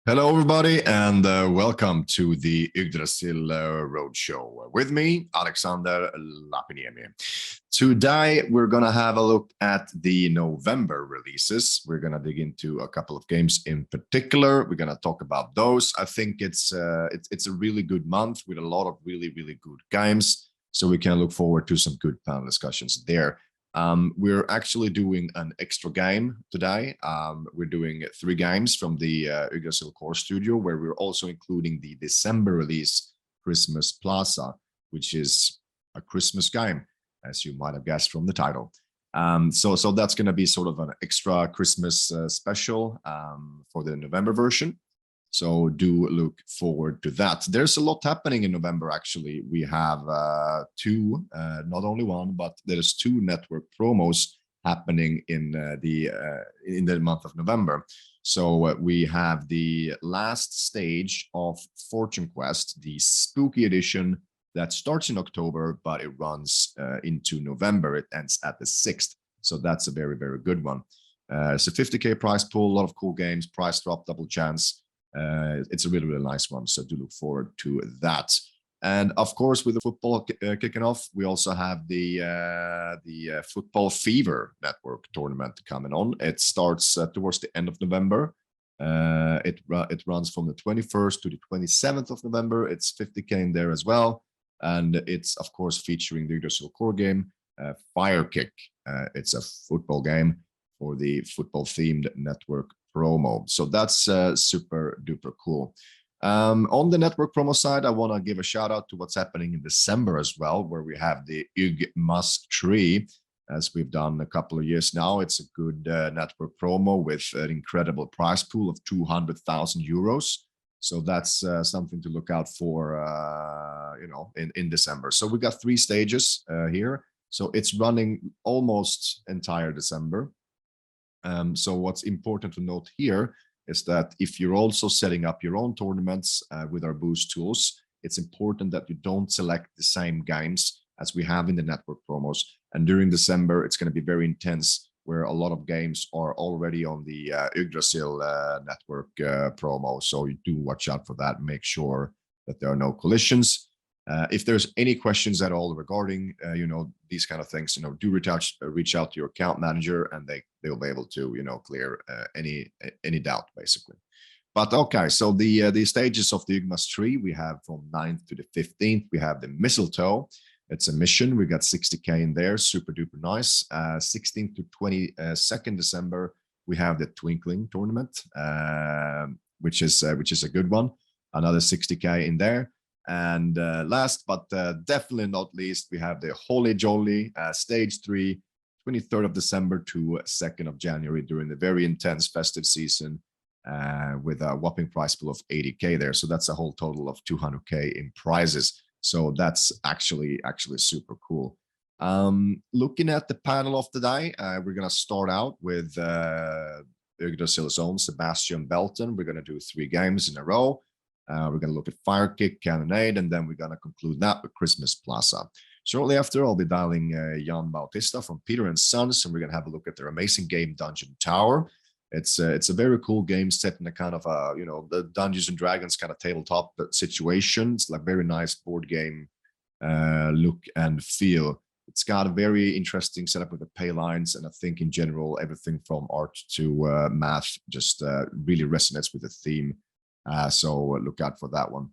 Hello, everybody, and welcome to the Yggdrasil Roadshow. With me, Alexander Lapiniemi. Today, we're going to have a look at the November releases. We're going to dig into a couple of games in particular. We're going to talk about those. I think it's a really good month with a lot of really good games. So we can look forward to some good panel discussions there. We're actually doing an extra game today. We're doing 3 games from the Yggdrasil Core Studio, where we're also including the December release, Christmas Plaza, which is a Christmas game, as you might have guessed from the title. So that's going to be sort of an extra Christmas special for the November version. So do look forward to that. There's a lot happening in November, actually. We have 2, not only 1, but there's 2 network promos happening in the month of November. So we have the last stage of Fortune Quest, the Spooky Edition that starts in October, but it runs into November. It ends at the 6th. So that's a very good one. It's a 50K prize pool, a lot of cool games, price drop, double chance. It's a really nice one, so do look forward to that. And of course, with the football kicking off, we also have the Football Fever Network tournament coming on. It starts towards the end of November. It runs from the 21st to the 27th of November. It's 50K in there as well, and it's of course featuring the Yggdrasil core game, Fire Kick. It's a football game for the football themed network promo. So that's super duper cool. On the network promo side, I want to give a shout out to what's happening in December as well, where we have the Yggdrasil tree, as we've done a couple of years now. It's a good network promo with an incredible prize pool of 200,000 euros. So that's something to look out for, in December. So we got 3 stages here. So it's running almost entire December. So what's important to note here is that if you're also setting up your own tournaments with our boost tools, it's important that you don't select the same games as we have in the network promos. And during December, it's going to be very intense, where a lot of games are already on the Yggdrasil network promo. So you do watch out for that. Make sure that there are no collisions. If there's any questions at all regarding, these kind of things, do reach out to your account manager, and they'll be able to, clear any doubt basically. But okay, so the stages of the Yggdrasil tree we have from 9th to the 15th. We have the mistletoe. It's a mission. We got 60K in there, super duper nice. 16th to 22nd December, we have the Twinkling tournament, which is a good one. Another 60K in there. And last but definitely not least, we have the Holy Jolly stage 3, 23rd of December to 2nd of January, during the very intense festive season, with a whopping prize pool of 80K there. So that's a whole total of 200K in prizes. So that's actually super cool. Looking at the panel of the day, we're going to start out with Yggdrasil's own Sebastian Belton. We're going to do 3 games in a row. We're going to look at Fire Kick, Cannonade, and then we're going to conclude that with Christmas Plaza. Shortly after, I'll be dialing Yann Bautista from Peter and Sons, and we're going to have a look at their amazing game Dungeon Tower. It's a very cool game set in a kind of the Dungeons and Dragons kind of tabletop situation. It's like very nice board game look and feel. It's got a very interesting setup with the pay lines, and I think in general everything from art to math just really resonates with the theme. So look out for that one.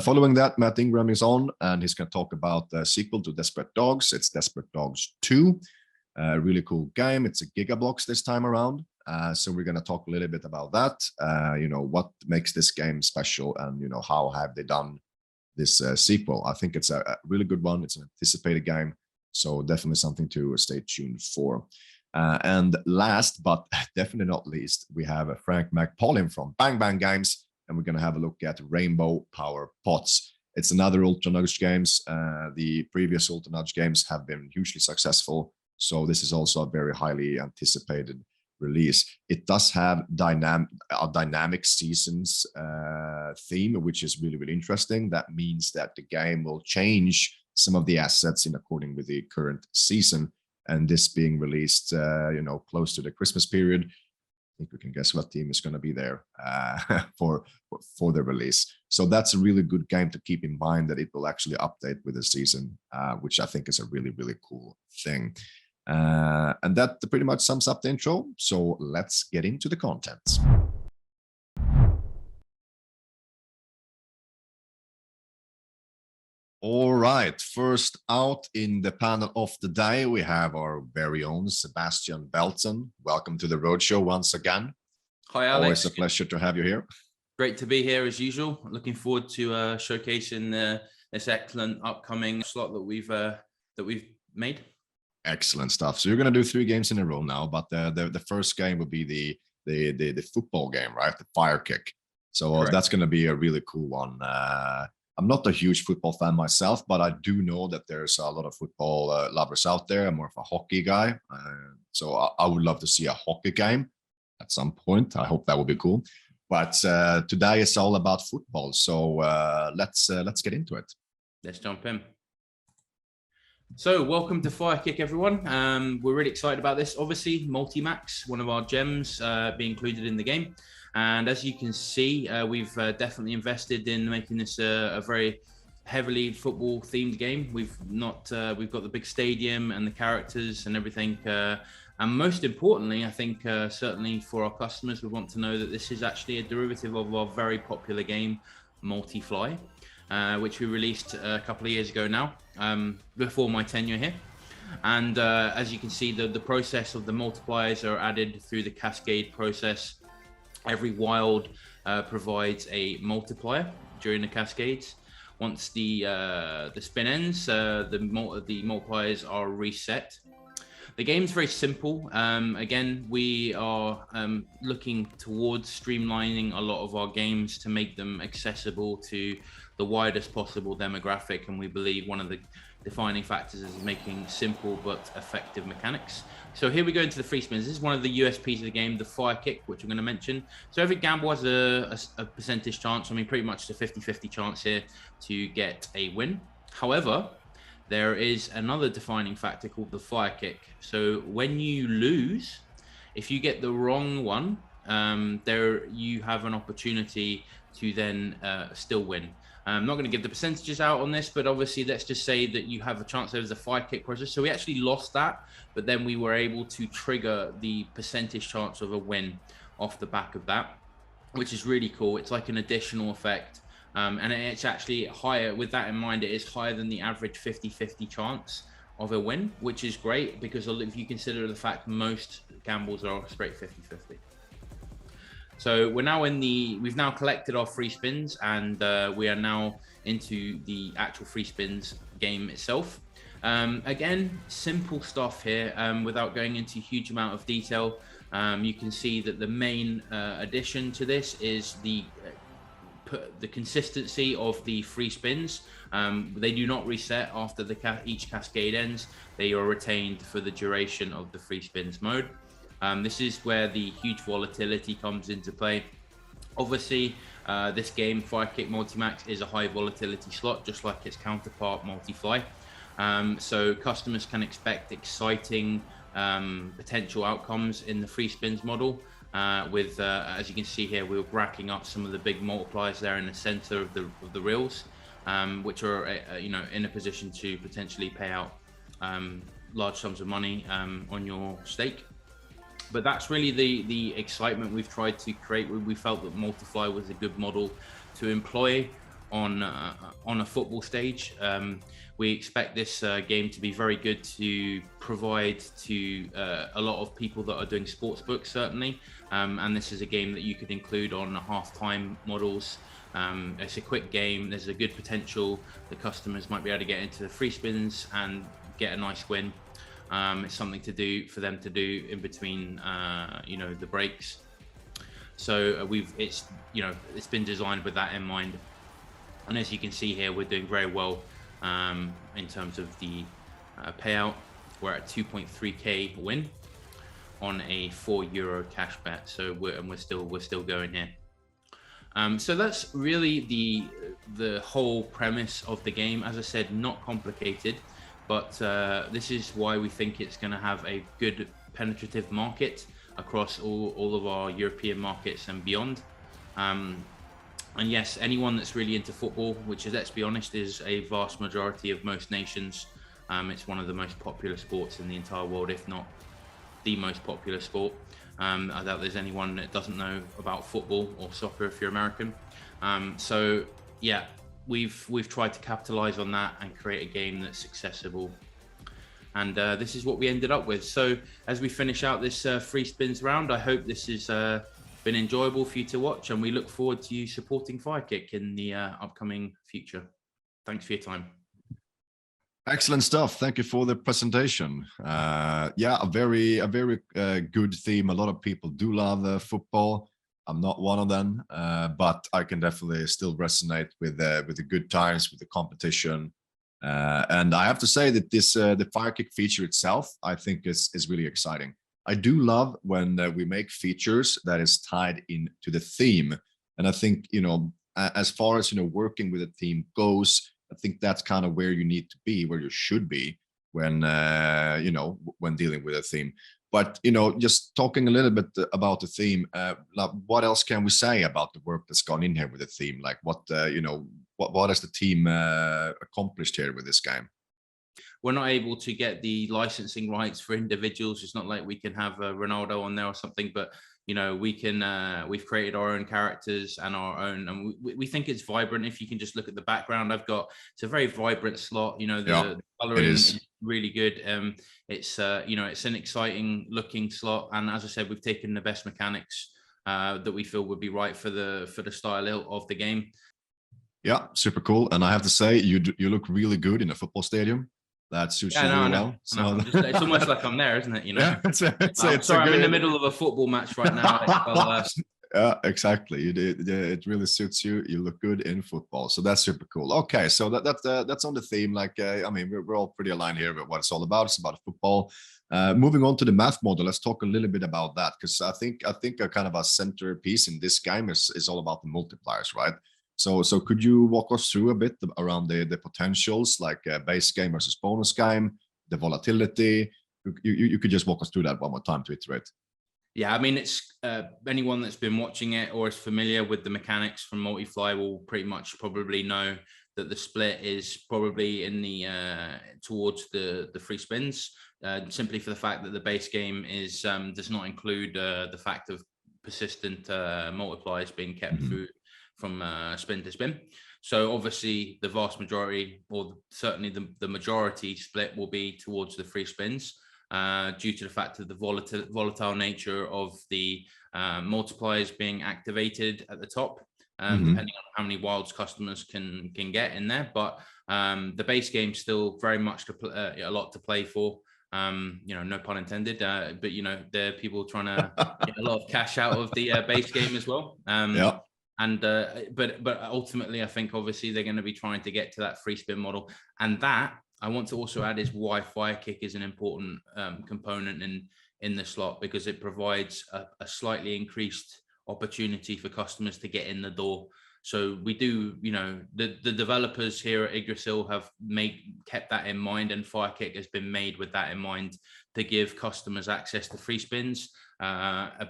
Following that, Matt Ingram is on, and he's going to talk about the sequel to Desperate Dogs. It's Desperate Dogs 2. Really cool game. It's a Gigablocks this time around. So we're going to talk a little bit about that. What makes this game special, and how have they done this sequel. I think it's a really good one. It's an anticipated game, so definitely something to stay tuned for. And last but definitely not least, we have Frank McPolin from Bang Bang Games, and we're going to have a look at Rainbow Power Pots. It's another Ultra Nudge games. The previous Ultra Nudge games have been hugely successful, so this is also a very highly anticipated release. It does have dynamic seasons theme, which is really interesting. That means that the game will change some of the assets in according with the current season, and this being released close to the Christmas period, think we can guess what team is going to be there for the release. So that's a really good game to keep in mind, that it will actually update with the season, which I think is a really, really cool thing. And that pretty much sums up the intro. So let's get into the content. All right, first out in the panel of the day, we have our very own Sebastian Belton. Welcome to the Roadshow once again. Hi, Alex. Always a pleasure to have you here. Great to be here as usual. Looking forward to showcasing this excellent upcoming slot that we've made. Excellent stuff. So you're going to do 3 games in a row now, but the first game will be the football game, right? The fire kick. So that's going to be a really cool one. I'm not a huge football fan myself, but I do know that there's a lot of football lovers out there. I'm more of a hockey guy. So I would love to see a hockey game at some point. I hope that will be cool. But today is all about football. So let's get into it. Let's jump in. So welcome to Fire Kick, everyone. We're really excited about this. Obviously, Multi-Max, one of our gems, be included in the game. And as you can see, we've definitely invested in making this a very heavily football themed game. We've got the big stadium and the characters and everything. And most importantly, I think certainly for our customers, we want to know that this is actually a derivative of our very popular game, Multi-Fly, which we released a couple of years ago now, before my tenure here. And as you can see, the process of the multipliers are added through the cascade process. Every wild provides a multiplier during the cascades. Once the spin ends, the multipliers are reset. The game's very simple. Again, we are looking towards streamlining a lot of our games to make them accessible to the widest possible demographic, and we believe one of the defining factors is making simple but effective mechanics. So here we go into the free spins. This is one of the USPs of the game, the fire kick, which I'm going to mention. So every gamble has a percentage chance. I mean, pretty much it's a 50-50 chance here to get a win. However, there is another defining factor called the fire kick. So when you lose, if you get the wrong one, you have an opportunity to then still win. I'm not going to give the percentages out on this, but obviously let's just say that you have a chance. There was a fire kick process. So we actually lost that, but then we were able to trigger the percentage chance of a win off the back of that, which is really cool. It's like an additional effect. And it's actually higher. With that in mind, it is higher than the average 50-50 chance of a win, which is great because if you consider the fact most gambles are straight 50-50. So we've now collected our free spins, and we are now into the actual free spins game itself. Again, simple stuff here, without going into a huge amount of detail. You can see that the main addition to this is the consistency of the free spins. They do not reset after each cascade ends. They are retained for the duration of the free spins mode. This is where the huge volatility comes into play. Obviously, this game, Fire Kick Multi-Max, is a high volatility slot, just like its counterpart, Multi-Fly. So customers can expect exciting potential outcomes in the free spins model. As you can see here, we're racking up some of the big multipliers there in the center of the reels, which are in a position to potentially pay out large sums of money on your stake. But that's really the excitement we've tried to create. We felt that Multi-Fly was a good model to employ on a football stage. We expect this game to be very good to provide to a lot of people that are doing sportsbooks, certainly. And this is a game that you could include on half-time models. It's a quick game. There's a good potential the customers might be able to get into the free spins and get a nice win. It's something for them to do in between, the breaks. So it's been designed with that in mind. And as you can see here, we're doing very well in terms of the payout. We're at 2.3k win on a €4 cash bet. So we're still going here. So that's really the whole premise of the game. As I said, not complicated, but this is why we think it's going to have a good penetrative market. across all of our European markets and beyond. And yes, anyone that's really into football, which is, let's be honest, is a vast majority of most nations. It's one of the most popular sports in the entire world, if not the most popular sport. I doubt there's anyone that doesn't know about football or soccer if you're American. So yeah, we've tried to capitalize on that and create a game that's accessible. And this is what we ended up with. So as we finish out this free spins round, I hope this has been enjoyable for you to watch, and we look forward to you supporting Firekick in the upcoming future. Thanks for your time. Excellent stuff. Thank you for the presentation. Yeah, a very good theme. A lot of people do love football. I'm not one of them, but I can definitely still resonate with the good times, with the competition. And I have to say that this the Firekick feature itself, I think is really exciting. I do love when we make features that is tied into the theme. And I think, as far as, working with a theme goes, I think that's kind of where you need to be, where you should be when, when dealing with a theme. But, just talking a little bit about the theme, like what else can we say about the work that's gone in here with the theme? Like what has the team accomplished here with this game? We're not able to get the licensing rights for individuals. It's not like we can have Ronaldo on there or something, but we can. We've created our own characters and our own, and we think it's vibrant. If you can just look at the background, it's a very vibrant slot. The coloring is really good. It's it's an exciting looking slot, and as I said, we've taken the best mechanics that we feel would be right for the style of the game. Yeah, super cool. And I have to say, you look really good in a football stadium. That suits you really well. So it's almost like I'm there, isn't it? Yeah, I'm in the middle of a football match right now. Yeah, exactly. It really suits you. You look good in football, so that's super cool. Okay, so that's on the theme. Like, I mean, we're all pretty aligned here with what it's all about. It's about football. Moving on to the math model, let's talk a little bit about that, because I think a kind of a centerpiece in this game is all about the multipliers, right? So could you walk us through a bit around the potentials, like base game versus bonus game, the volatility? You could just walk us through that one more time to iterate. Yeah, I mean, it's anyone that's been watching it or is familiar with the mechanics from Multifly will pretty much probably know that the split is probably in the towards the free spins, simply for the fact that the base game is does not include the fact of persistent multipliers being kept through from spin to spin. So obviously the vast majority, or certainly the majority split, will be towards the free spins due to the fact of the volatile nature of the multipliers being activated at the top, depending on how many wilds customers can get in there. But the base game still very much a lot to play for. No pun intended, but there are people trying to get a lot of cash out of the base game as well. Yeah. And but ultimately, I think obviously they're going to be trying to get to that free spin model, and that I want to also add is why Firekick is an important component in the slot, because it provides a slightly increased opportunity for customers to get in the door. So we do, the developers here at Yggdrasil have kept that in mind, and Firekick has been made with that in mind to give customers access to free spins, a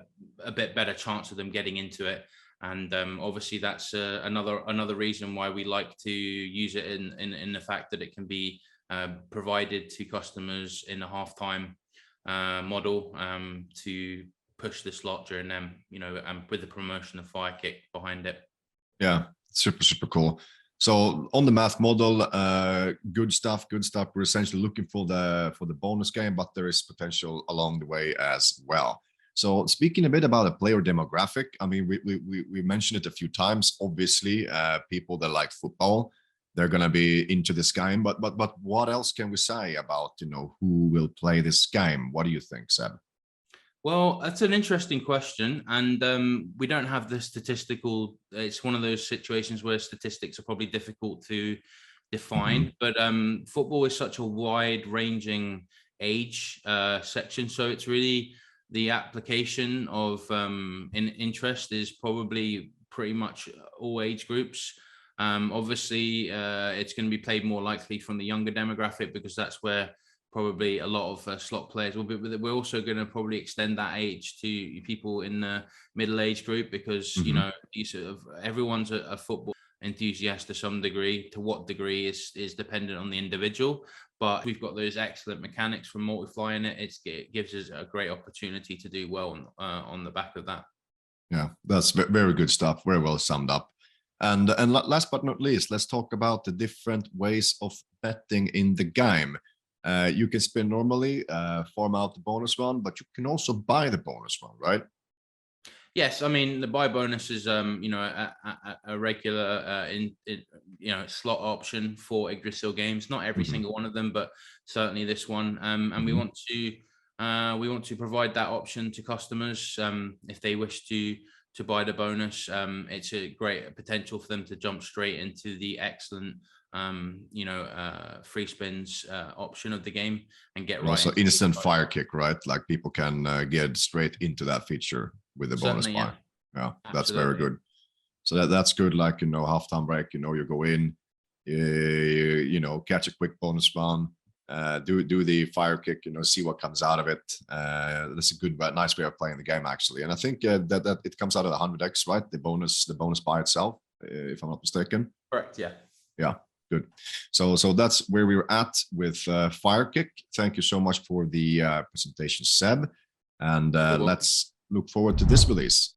bit better chance of them getting into it. And obviously that's another reason why we like to use it in the fact that it can be provided to customers in the halftime model to push the slot during them, and with the promotion of Firekick behind it. Yeah, super cool. So on the math model, good stuff. We're essentially looking for the bonus game, but there is potential along the way as well. So speaking a bit about a player demographic, I mean, we mentioned it a few times. Obviously, people that like football, they're going to be into this game. But what else can we say about who will play this game? What do you think, Seb? Well, that's an interesting question, and we don't have the statistical. It's one of those situations where statistics are probably difficult to define. But football is such a wide-ranging age section, so it's really the application of interest is probably pretty much all age groups. Obviously, it's going to be played more likely from the younger demographic, because that's where probably a lot of slot players. We're also going to probably extend that age to people in the middle age group, because you know, you sort of, everyone's a football enthusiast to some degree. To what degree is dependent on the individual, but we've got those excellent mechanics from multiply in it. It gives us a great opportunity to do well on the back of that. Yeah, that's very good stuff. Very well summed up. And last but not least, let's talk about the different ways of betting in the game. You can spin normally, farm out the bonus one, but you can also buy the bonus one, right? Yes, I mean the buy bonus is you know, a regular you know, slot option for Yggdrasil games. Not every single one of them, but certainly this one. And we want to provide that option to customers if they wish to buy the bonus. It's a great potential for them to jump straight into the excellent you know, free spins option of the game and get right. So instant fire kick, right? Like people can get straight into that feature with the bonus buy. Yeah, that's very good. So that's good. Like, you know, halftime break, you know, you go in, you know, catch a quick bonus run, do the fire kick, you know, see what comes out of it. That's a good, nice way of playing the game, actually. And I think that it comes out of the 100x, right? The bonus buy itself, if I'm not mistaken. Correct. Yeah. Yeah. Good. So that's where we were at with fire kick. Thank you so much for the presentation, Seb. And let's look forward to this release.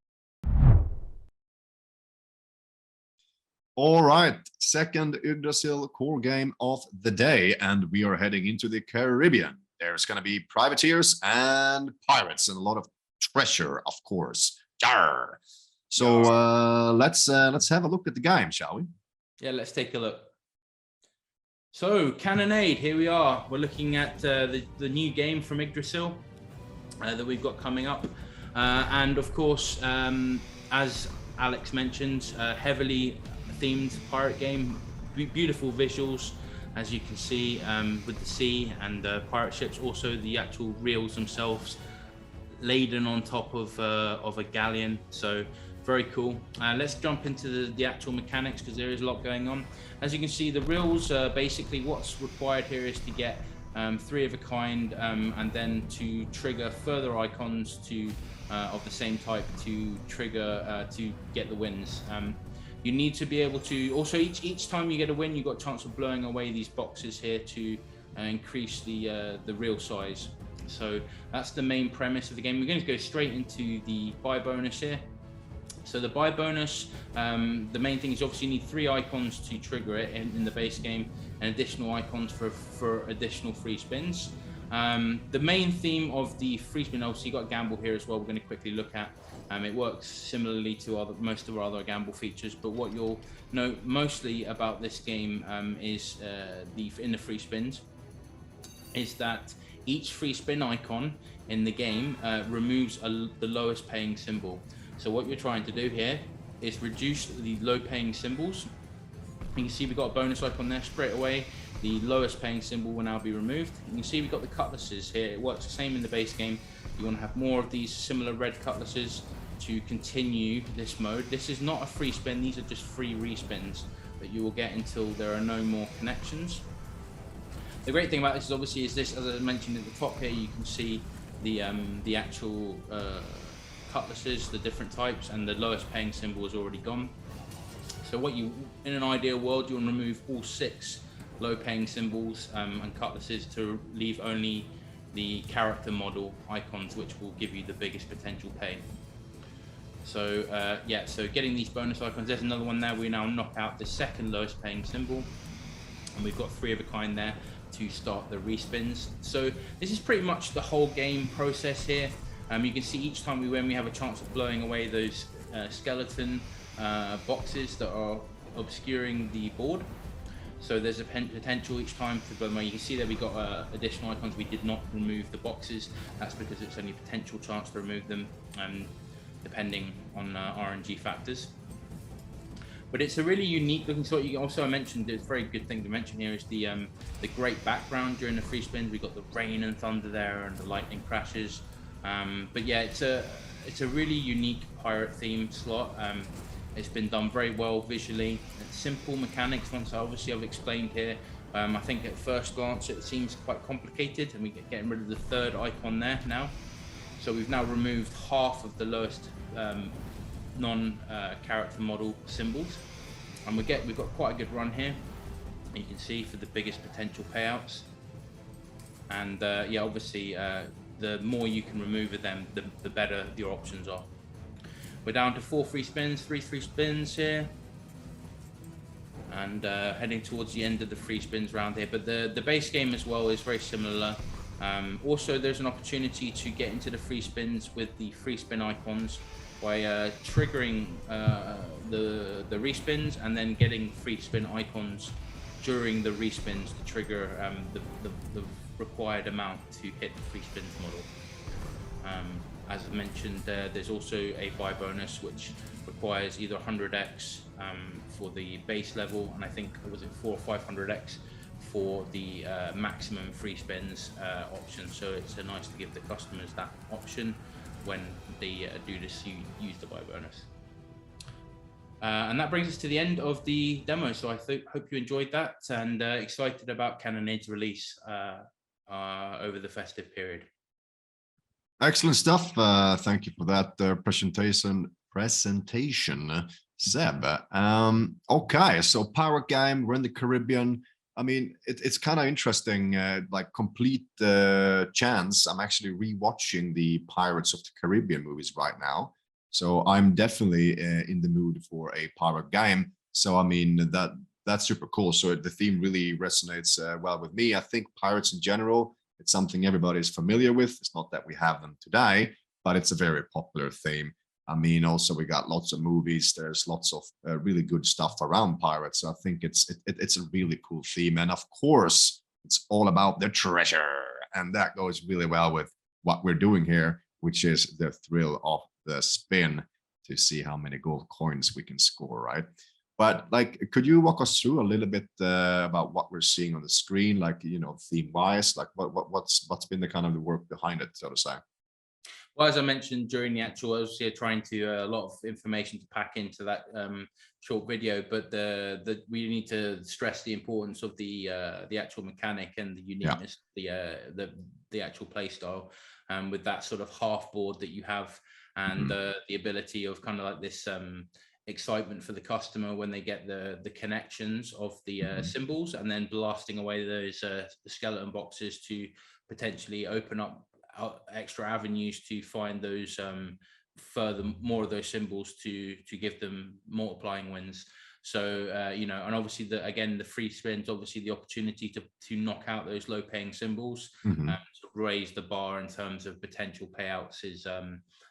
All right, second Yggdrasil core game of the day, and we are heading into the Caribbean. There's going to be privateers and pirates and a lot of treasure, of course. Yarr! So let's have a look at the game, shall we? Yeah, let's take a look. So Cannonade, here we are. We're looking at the new game from Yggdrasil that we've got coming up. And of course, as Alex mentioned, heavily themed pirate game, beautiful visuals, as you can see, with the sea and pirate ships. Also, the actual reels themselves laden on top of a galleon. So very cool. Let's jump into the actual mechanics, because there is a lot going on. As you can see, the reels, basically what's required here is to get 3 of a kind, and then to trigger further icons to of the same type to trigger to get the wins. You need to be able to also, each time you get a win, you've got a chance of blowing away these boxes here to increase the reel size. So that's the main premise of the game. We're going to go straight into the buy bonus here. So the buy bonus, the main thing is obviously you need 3 icons to trigger it in the base game, and additional icons for additional free spins. The main theme of the free spin, obviously you got gamble here as well. We're going to quickly look at. It works similarly to most of our other gamble features, but what you'll know mostly about this game is in the free spins, is that each free spin icon in the game removes the lowest paying symbol. So what you're trying to do here is reduce the low paying symbols. You can see we've got a bonus icon there straight away. The lowest paying symbol will now be removed. You can see we've got the cutlasses here. It works the same in the base game. You want to have more of these similar red cutlasses to continue this mode. This is not a free spin. These are just free respins that you will get until there are no more connections. The great thing about this is obviously this, as I mentioned at the top here, you can see the actual cutlasses, the different types, and the lowest paying symbol is already gone. So in an ideal world, you want to remove all 6 low paying symbols and cutlasses to leave only the character model icons, which will give you the biggest potential pay. So yeah, so getting these bonus icons, there's another one there. We now knock out the second lowest paying symbol, and we've got 3 of a kind there to start the respins. So this is pretty much the whole game process here. You can see each time we win, we have a chance of blowing away those skeleton boxes that are obscuring the board. So there's a potential each time to blow them away. You can see that we got additional icons. We did not remove the boxes. That's because it's only a potential chance to remove them, depending on RNG factors. But it's a really unique looking sort. You also, I mentioned, there's a very good thing to mention here is the great background during the free spins. We've got the rain and thunder there and the lightning crashes. But yeah, it's a really unique pirate theme slot. It's been done very well visually. It's simple mechanics. Once I've explained here, I think at first glance it seems quite complicated, and we're getting rid of the third icon there now. So we've now removed half of the lowest non-character model symbols, and we've got quite a good run here. You can see for the biggest potential payouts, and yeah, obviously the more you can remove of them, the better your options are. We're down to 4 free spins, 3 free spins here, and heading towards the end of the free spins round here. But the base game as well is very similar. Also, there's an opportunity to get into the free spins with the free spin icons by triggering the respins and then getting free spin icons during the respins to trigger the required amount to hit the free spins model. As I mentioned, there's also a buy bonus which requires either 100x for the base level, and I think was it 400 or 500x for the maximum free spins option. So it's nice to give the customers that option when they do this, use the buy bonus. And that brings us to the end of the demo. So I hope you enjoyed that, and excited about Cannonade's release over the festive period. Excellent stuff. Thank you for that presentation, Seb. Okay, so pirate game, we're in the Caribbean. I mean, it's kind of interesting, like complete chance. I'm actually rewatching the Pirates of the Caribbean movies right now. So I'm definitely in the mood for a pirate game. So I mean, that's super cool. So the theme really resonates well with me. I think pirates in general, it's something everybody is familiar with. It's not that we have them today, but it's a very popular theme. I mean, also we got lots of movies. There's lots of really good stuff around pirates. So I think it's a really cool theme. And of course, it's all about the treasure. And that goes really well with what we're doing here, which is the thrill of the spin to see how many gold coins we can score, right? But like, could you walk us through a little bit about what we're seeing on the screen, like, you know, theme-wise, like what's been the kind of the work behind it, so to say? Well, as I mentioned during the actual, I was here trying to a lot of information to pack into that short video, but we need to stress the importance of the actual mechanic and the uniqueness, the actual play style, with that sort of half board that you have, and the ability of kind of like this excitement for the customer when they get the connections of the symbols, and then blasting away those the skeleton boxes to potentially open up extra avenues to find those more of those symbols to give them multiplying wins. So you know, and obviously the free spins, obviously the opportunity to knock out those low paying symbols, to raise the bar in terms of potential payouts is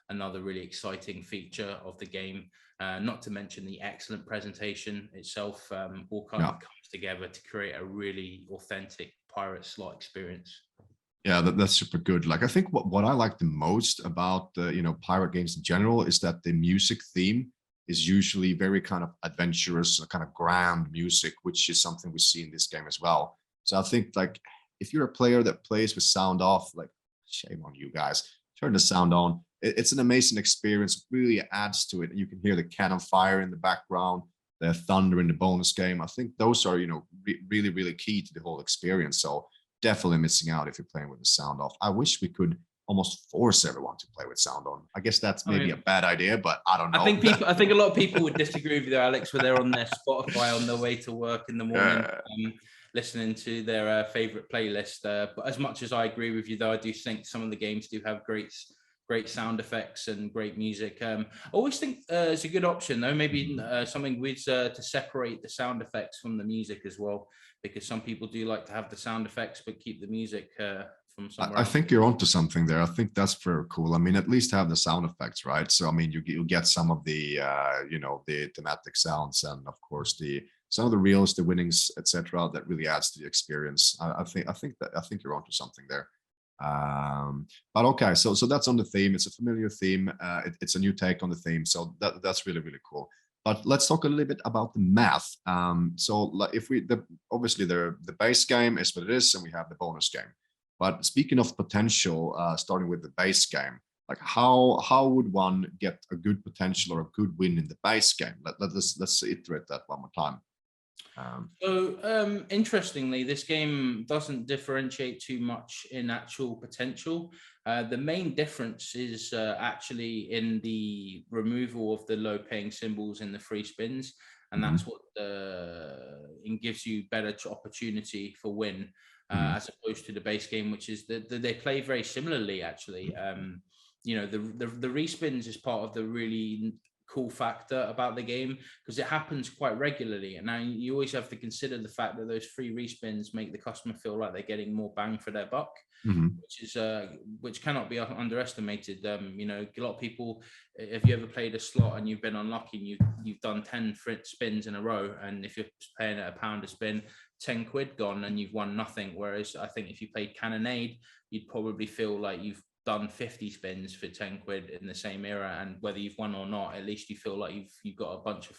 another really exciting feature of the game. Not to mention the excellent presentation itself, all kind of comes together to create a really authentic pirate slot experience. Yeah, that's super good. Like, I think what I like the most about you know, pirate games in general is that the music theme is usually very kind of adventurous, kind of grand music, which is something we see in this game as well. So I think, like, if you're a player that plays with sound off, like, shame on you guys, turn the sound on. It's an amazing experience. It really adds to it. You can hear the cannon fire in the background, the thunder in the bonus game. I think those are, you know, really, really key to the whole experience. So definitely missing out if you're playing with the sound off. I wish we could almost force everyone to play with sound on. I guess that's maybe a bad idea, but I don't know. I think a lot of people would disagree with you, Alex, where they're on their Spotify on their way to work in the morning, listening to their favorite playlist. But as much as I agree with you, though, I do think some of the games do have great sound effects and great music. I always think it's a good option, though, maybe something with to separate the sound effects from the music as well, because some people do like to have the sound effects but keep the music from somewhere else. I think you're onto something there. I think that's very cool. I mean, at least have the sound effects, right? So I mean, you get some of the you know, the thematic sounds, and of course some of the reels, the winnings, etc. That really adds to the experience. I think you're onto something there. But okay, so that's on the theme. It's a familiar theme. It's a new take on the theme, so that's really, really cool. But let's talk a little bit about the math. So if obviously the base game is what it is, and we have the bonus game. But speaking of potential, starting with the base game, like how would one get a good potential or a good win in the base game? Let's iterate that one more time. Interestingly, this game doesn't differentiate too much in actual potential. The main difference is actually in the removal of the low-paying symbols in the free spins, and that's what it gives you better opportunity for win, as opposed to the base game, which is they play very similarly actually. The respins is part of the really cool factor about the game because it happens quite regularly, and now you always have to consider the fact that those free respins make the customer feel like they're getting more bang for their buck, which cannot be underestimated. A lot of people, if you ever played a slot and you've been unlucky, you've done 10 spins in a row, and if you're paying at £1 a spin, 10 quid gone and you've won nothing. Whereas I think if you played Cannonade, you'd probably feel like you've done 50 spins for 10 quid in the same era, and whether you've won or not, at least you feel like you've got a bunch of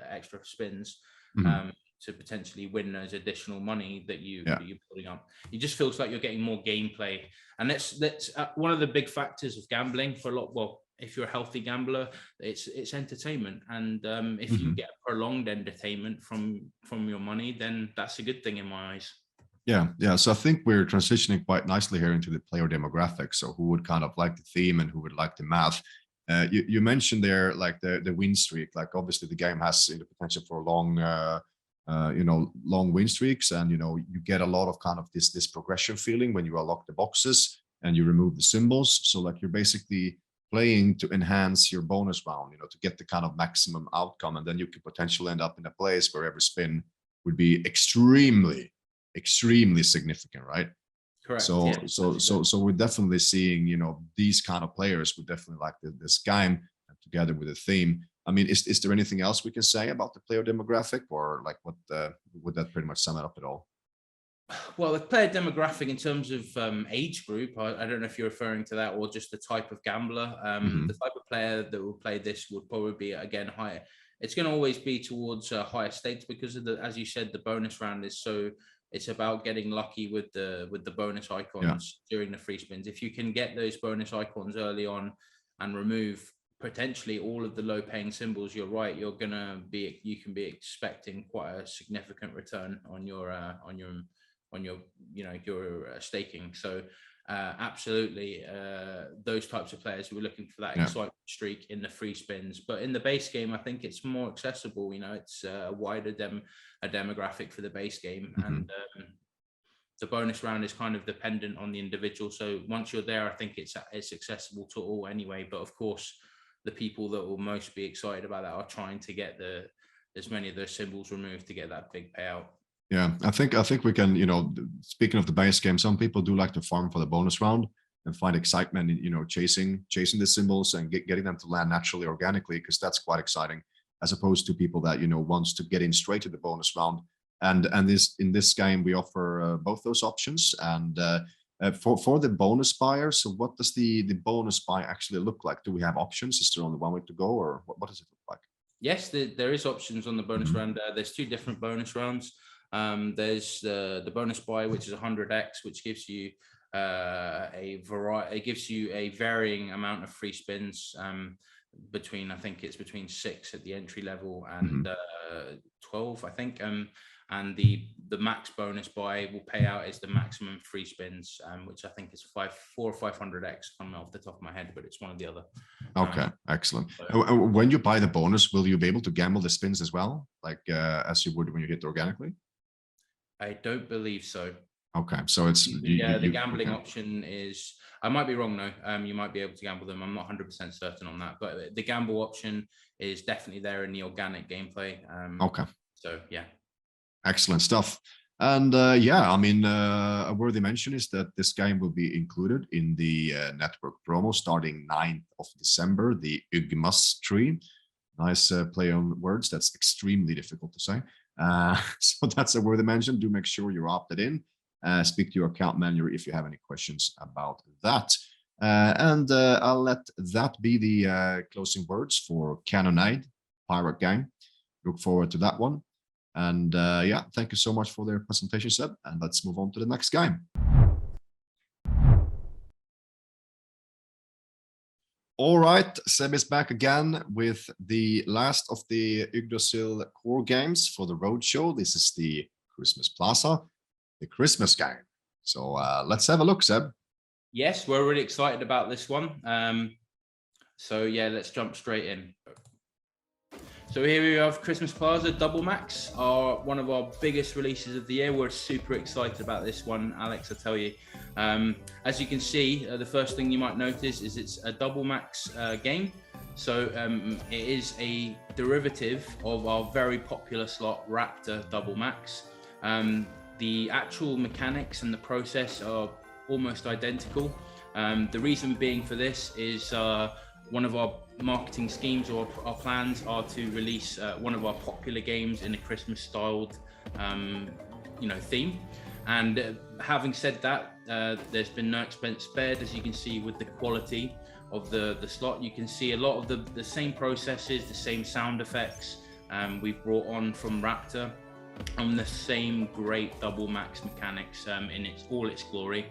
extra spins to potentially win those additional money that you're putting up. It just feels like you're getting more gameplay, and that's one of the big factors of gambling for a lot. Well, if you're a healthy gambler, it's entertainment, and if you get prolonged entertainment from your money, then that's a good thing in my eyes. Yeah. So I think we're transitioning quite nicely here into the player demographics. So who would kind of like the theme and who would like the math? You mentioned there like the win streak. Like obviously the game has the potential for long, long win streaks, and you get a lot of kind of this progression feeling when you unlock the boxes and you remove the symbols. So like you're basically playing to enhance your bonus round, to get the kind of maximum outcome, and then you could potentially end up in a place where every spin would be extremely significant, right? Correct. So we're definitely seeing these kind of players would definitely like this game, together with the theme. I mean, is there anything else we can say about the player demographic, or like what would that pretty much sum it up at all? Well, the player demographic in terms of age group, I don't know if you're referring to that or just the type of gambler. The type of player that will play this would probably be, again, higher. It's going to always be towards higher stakes because of as you said, the bonus round is so. It's about getting lucky with the bonus icons during the free spins. If you can get those bonus icons early on and remove potentially all of the low paying symbols, you're right. You can be expecting quite a significant return on your staking. So absolutely, those types of players who are looking for that excitement streak in the free spins. But in the base game, I think it's more accessible. It's a wider demographic for the base game, and the bonus round is kind of dependent on the individual. So once you're there, I think it's accessible to all anyway. But of course, the people that will most be excited about that are trying to get as many of those symbols removed to get that big payout. Yeah, I think we can, speaking of the base game, some people do like to farm for the bonus round and find excitement in, chasing the symbols and getting them to land naturally, organically, because that's quite exciting, as opposed to people that, wants to get in straight to the bonus round. And in this game, we offer both those options. And for the bonus buyer, so what does the bonus buy actually look like? Do we have options? Is there only one way to go, or what does it look like? Yes, there is options on the bonus round. There's two different bonus rounds. There's the bonus buy, which is 100x, which gives you it gives you a varying amount of free spins between 6 at the entry level and 12, I think. And the max bonus buy will pay out is the maximum free spins, which I think is 400 or 500x. I'm off the top of my head, but it's one or the other. Okay, excellent. When you buy the bonus, will you be able to gamble the spins as well, like as you would when you hit organically? I don't believe so. Okay, so it's the gambling option is, I might be wrong though. You might be able to gamble them. I'm not 100% certain on that, but the gamble option is definitely there in the organic gameplay. Okay. So yeah. Excellent stuff. And a worthy mention is that this game will be included in the network promo starting 9th of December, the Yggdrasil. Nice play on words. That's extremely difficult to say. So that's a worthy mention. Do make sure you're opted in. Speak to your account manager if you have any questions about that. And I'll let that be the closing words for Cannonade Pirate Gang. Look forward to that one. And thank you so much for their presentation, Seb. And let's move on to the next game. All right, Seb is back again with the last of the Yggdrasil core games for the Roadshow. This is the Christmas Plaza, the Christmas game. So let's have a look, Seb. Yes, we're really excited about this one. So yeah, let's jump straight in. So here we have Christmas Plaza Double Max, one of our biggest releases of the year. We're super excited about this one, Alex, I tell you. As you can see, the first thing you might notice is it's a Double Max game. So it is a derivative of our very popular slot Raptor Double Max. The actual mechanics and the process are almost identical. The reason being for this is one of our marketing schemes or our plans are to release one of our popular games in a Christmas styled theme. And having said that, there's been no expense spared. As you can see with the quality of the slot, you can see a lot of the same processes, the same sound effects we've brought on from Raptor, on the same great double max mechanics in all its glory.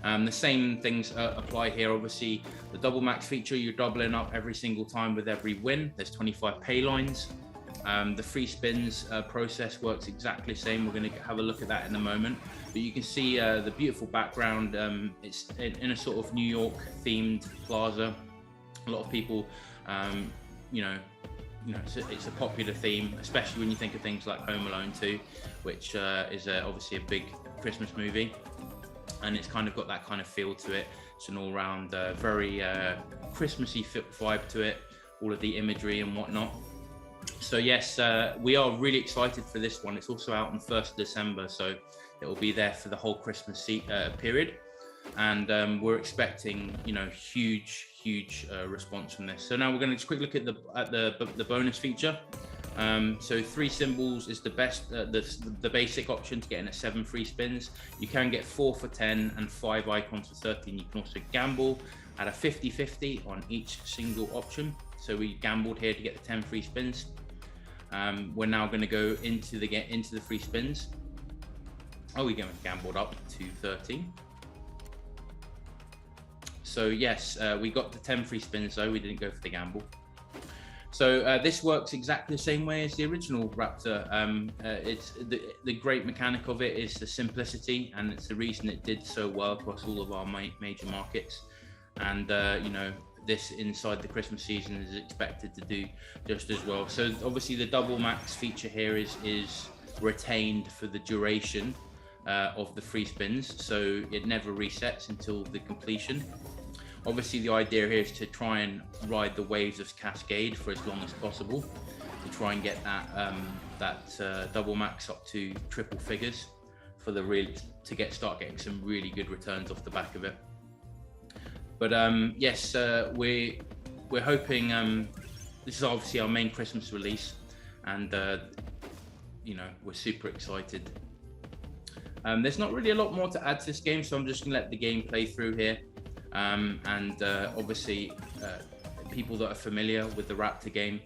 The same things apply here. Obviously, the double max feature, you're doubling up every single time with every win. There's 25 pay lines. The free spins process works exactly the same. We're going to have a look at that in a moment. But you can see the beautiful background. It's in a sort of New York themed plaza. A lot of people, it's a popular theme, especially when you think of things like Home Alone 2, which is obviously a big Christmas movie, and it's kind of got that kind of feel to it. It's an all-round very Christmassy vibe to it, all of the imagery and whatnot. So yes, we are really excited for this one. It's also out on 1st of December, so it will be there for the whole Christmas period. And we're expecting, huge response from this. So now we're going to just quick look at the bonus feature. So 3 symbols is the best, the basic option to get in at 7 free spins. You can get 4 for 10 and 5 icons for 13. You can also gamble at a 50-50 on each single option. So we gambled here to get the 10 free spins. We're now going to go into the free spins. Oh, we're going to gambled up to 13. So yes, we got the 10 free spins though, we didn't go for the gamble. So this works exactly the same way as the original Raptor. It's the great mechanic of it is the simplicity, and it's the reason it did so well across all of our major markets. And this inside the Christmas season is expected to do just as well. So obviously the double max feature here is retained for the duration of the free spins, so it never resets until the completion. Obviously the idea here is to try and ride the waves of Cascade for as long as possible, to try and get that double max up to triple figures for start getting some really good returns off the back of it. But yes, we're hoping this is obviously our main Christmas release, and we're super excited. There's not really a lot more to add to this game, so I'm just gonna let the game play through here. Obviously, people that are familiar with the Raptor game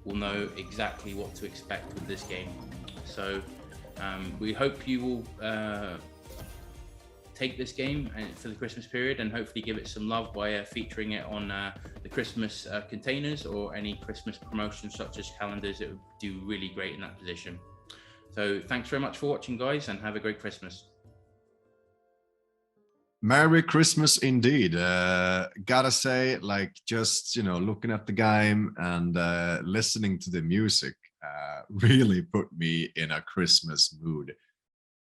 will know exactly what to expect with this game. So we hope you will take this game for the Christmas period and hopefully give it some love by featuring it on the Christmas containers or any Christmas promotions such as calendars. It would do really great in that position. So thanks very much for watching, guys, and have a great Christmas. Merry Christmas indeed. Gotta say, just looking at the game and listening to the music really put me in a Christmas mood.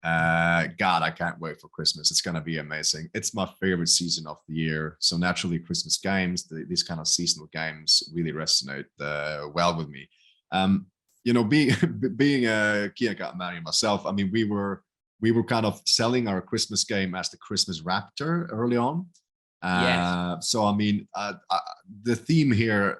God, I can't wait for Christmas. It's gonna be amazing. It's my favorite season of the year, so naturally Christmas games, these kind of seasonal games really resonate well with me. Being a Key Account Manager myself, I mean, we were kind of selling our Christmas game as the Christmas Raptor early on. Yes. So I mean, the theme here,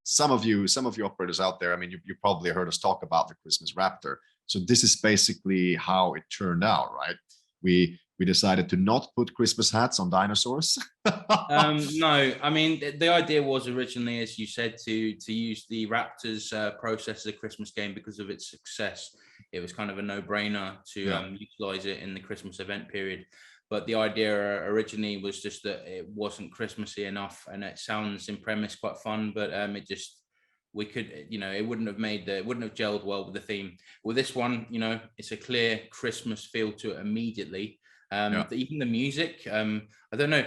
some of you operators out there, I mean, you probably heard us talk about the Christmas Raptor. So this is basically how it turned out, right? We decided to not put Christmas hats on dinosaurs. No, I mean, the idea was originally, as you said, to use the Raptors process as a Christmas game because of its success. It was kind of a no-brainer to utilize it in the Christmas event period. But the idea originally was just that it wasn't Christmassy enough, and it sounds in premise quite fun, but it just, we could, you know, it wouldn't have gelled well with the theme. With this one, you know, it's a clear Christmas feel to it immediately. Even the music, I don't know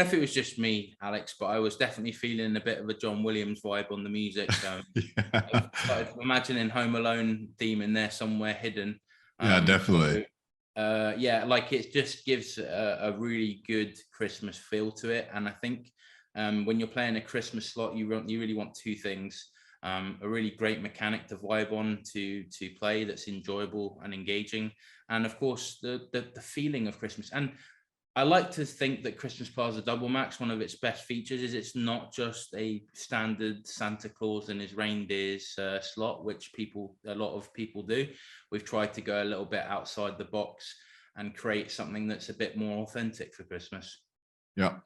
if it was just me, Alex, but I was definitely feeling a bit of a John Williams vibe on the music. I started imagining Home Alone theme in there somewhere hidden. Definitely. Like it just gives a really good Christmas feel to it. And I think when you're playing a Christmas slot, you really want two things: a really great mechanic to vibe on, to play, that's enjoyable and engaging, and of course the feeling of Christmas. And I like to think that Christmas Plaza Double Max, one of its best features is it's not just a standard Santa Claus and his reindeers slot, which a lot of people do. We've tried to go a little bit outside the box and create something that's a bit more authentic for Christmas. Yeah,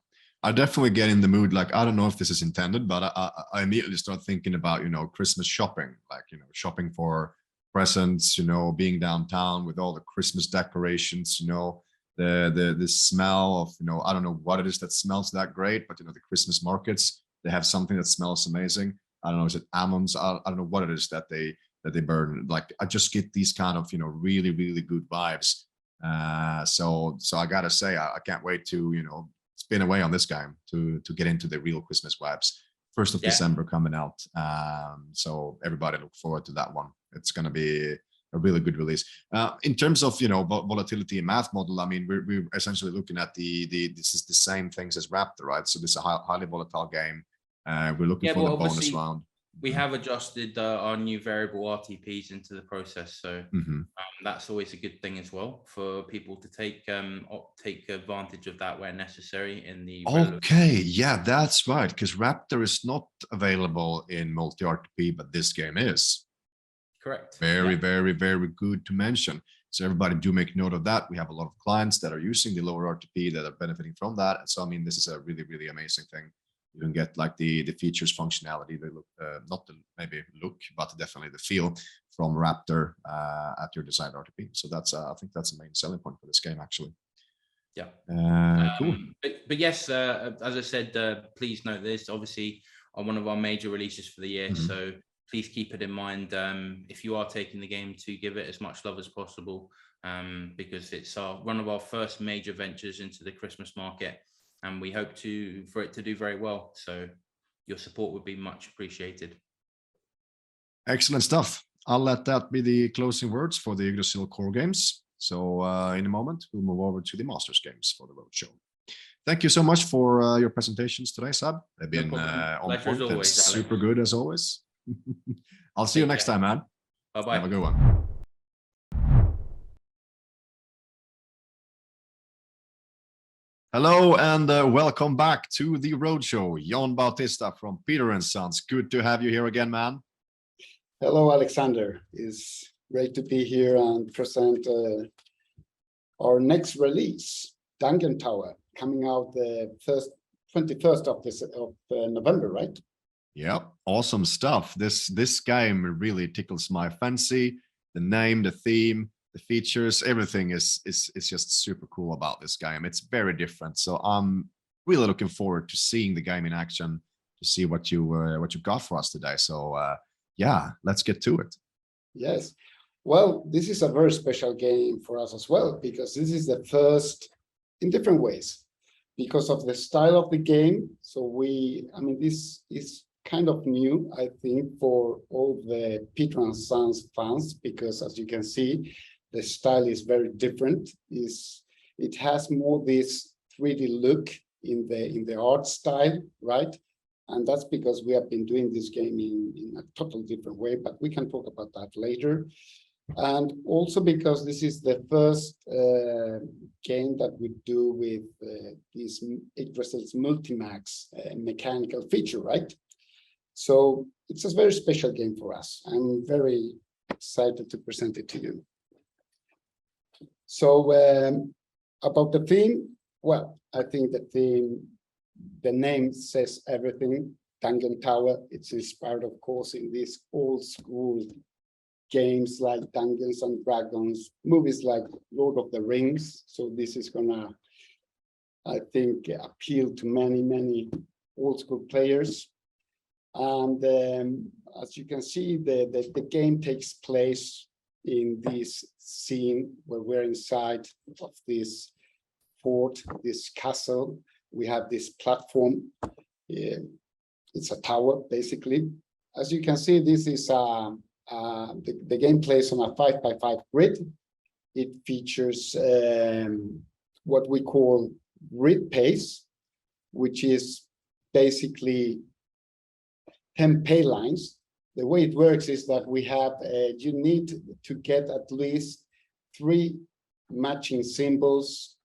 I definitely get in the mood. Like, I don't know if this is intended, but I immediately start thinking about, you know, Christmas shopping, like, you know, shopping for presents, you know, being downtown with all the Christmas decorations, you know, the smell of, you know, I don't know what it is that smells that great, but, you know, the Christmas markets, they have something that smells amazing. I don't know, is it almonds? I don't know what it is that they burn. Like, I just get these kind of, you know, really, really good vibes. So I gotta say, I can't wait to, you know, spin away on this game to get into the real Christmas vibes. 1st of December coming out. So everybody look forward to that one. It's going to be a really good release. In terms of, you know, volatility and math model, I mean, we're essentially looking at this is the same things as Raptor, right? So this is a highly volatile game. We're looking for the bonus round. We have adjusted our new variable RTPs into the process, so that's always a good thing as well for people to take advantage of that where necessary in the yeah, that's right, because Raptor is not available in multi RTP, but this game is. Correct. Very very good to mention. So everybody do make note of that. We have a lot of clients that are using the lower RTP that are benefiting from that, and so I mean, this is a really amazing thing. You can get like the features, functionality, the look, not the maybe look, but definitely the feel from Raptor at your desired RTP. So that's I think that's the main selling point for this game, actually. Yeah. Cool. But yes, as I said, please note this, obviously, on one of our major releases for the year. So please keep it in mind if you are taking the game, to give it as much love as possible, because it's one of our first major ventures into the Christmas market. And we hope for it to do very well. So your support would be much appreciated. Excellent stuff. I'll let that be the closing words for the Yggdrasil core games. So in a moment, we'll move over to the Masters games for the Roadshow. Thank you so much for your presentations today, Sab. They've been on point and super good as always. I'll see you next time, man. Bye-bye. Have a good one. Hello and welcome back to the Roadshow. Yann Bautista from Peter & Sons. Good to have you here again, man. Hello, Alexander. It's great to be here and present our next release, Dungeon Tower, coming out the 21st of November, right? Yep, awesome stuff. This game really tickles my fancy. The name, the theme, the features, everything is just super cool about this game. It's very different, so I'm really looking forward to seeing the game in action, to see what you got for us today. So yeah, let's get to it. Yes, well, this is a very special game for us as well, because this is the first in different ways because of the style of the game. So I mean, this is kind of new, I think, for all the Peter & Sons fans, because as you can see, the style is very different. It has more this 3D look in the art style, right? And that's because we have been doing this game in a totally different way, but we can talk about that later. And also because this is the first game that we do with this Yggdrasil's Multimax mechanical feature, right? So it's a very special game for us. I'm very excited to present it to you. So about the theme, well, I think the name says everything. Dungeon Tower, it's inspired, of course, in these old school games like Dungeons and Dragons, movies like Lord of the Rings. So this is gonna I think, appeal to many old school players. And as you can see, the game takes place in this scene where we're inside of this fort, this castle. We have this platform. It's a tower, basically. As you can see, this is the game plays on a 5x5 grid. It features what we call grid pace, which is basically 10 pay lines. The way it works is that we have, you need to get at least 3 matching symbols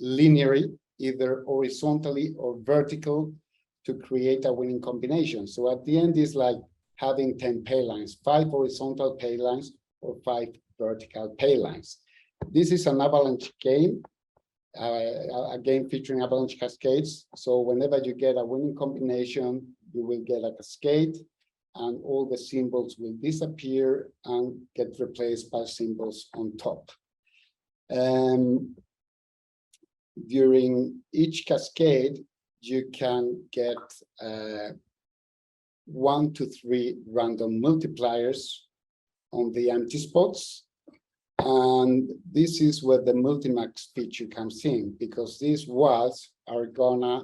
linearly, either horizontally or vertical, to create a winning combination. So at the end is like having 10 pay lines, 5 horizontal pay lines or 5 vertical pay lines. This is an avalanche game, a game featuring avalanche cascades. So whenever you get a winning combination, you will get a cascade and all the symbols will disappear and get replaced by symbols on top. During each cascade, you can get 1 to 3 random multipliers on the empty spots. And this is where the multimax feature comes in, because these walls are gonna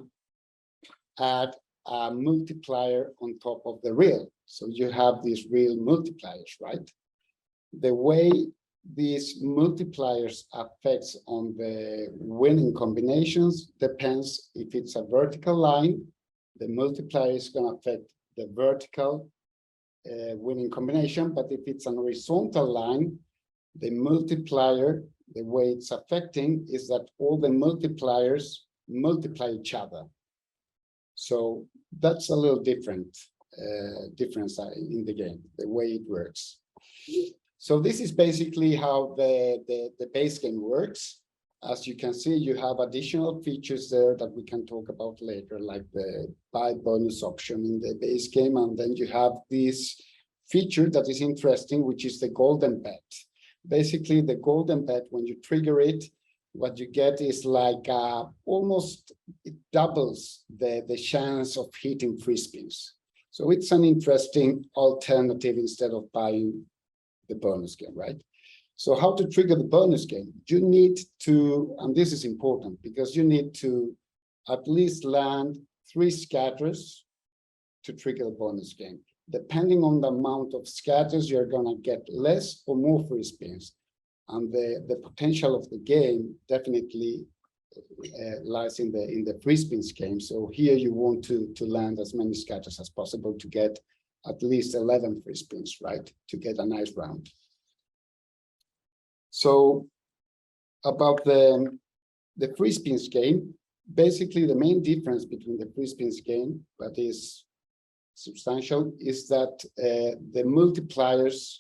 add a multiplier on top of the real. So you have these real multipliers, right? The way these multipliers affects on the winning combinations depends. If it's a vertical line, the multiplier is going to affect the vertical winning combination. But if it's an horizontal line, the multiplier, the way it's affecting is that all the multipliers multiply each other. So that's a little difference in the game, the way it works. So this is basically how the base game works. As you can see, you have additional features there that we can talk about later, like the buy bonus option in the base game. And then you have this feature that is interesting, which is the golden bet. Basically, the golden bet, when you trigger it, what you get is like almost, it doubles the chance of hitting free spins. So it's an interesting alternative instead of buying the bonus game, right? So how to trigger the bonus game? You need to, and this is important because you need to at least land 3 scatters to trigger the bonus game. Depending on the amount of scatters, you're gonna get less or more free spins. And the potential of the game definitely lies in the free spins game. So here you want to land as many scatters as possible to get at least 11 free spins, right? To get a nice round. So about the free spins game, basically the main difference between the free spins game, that is substantial, is that the multipliers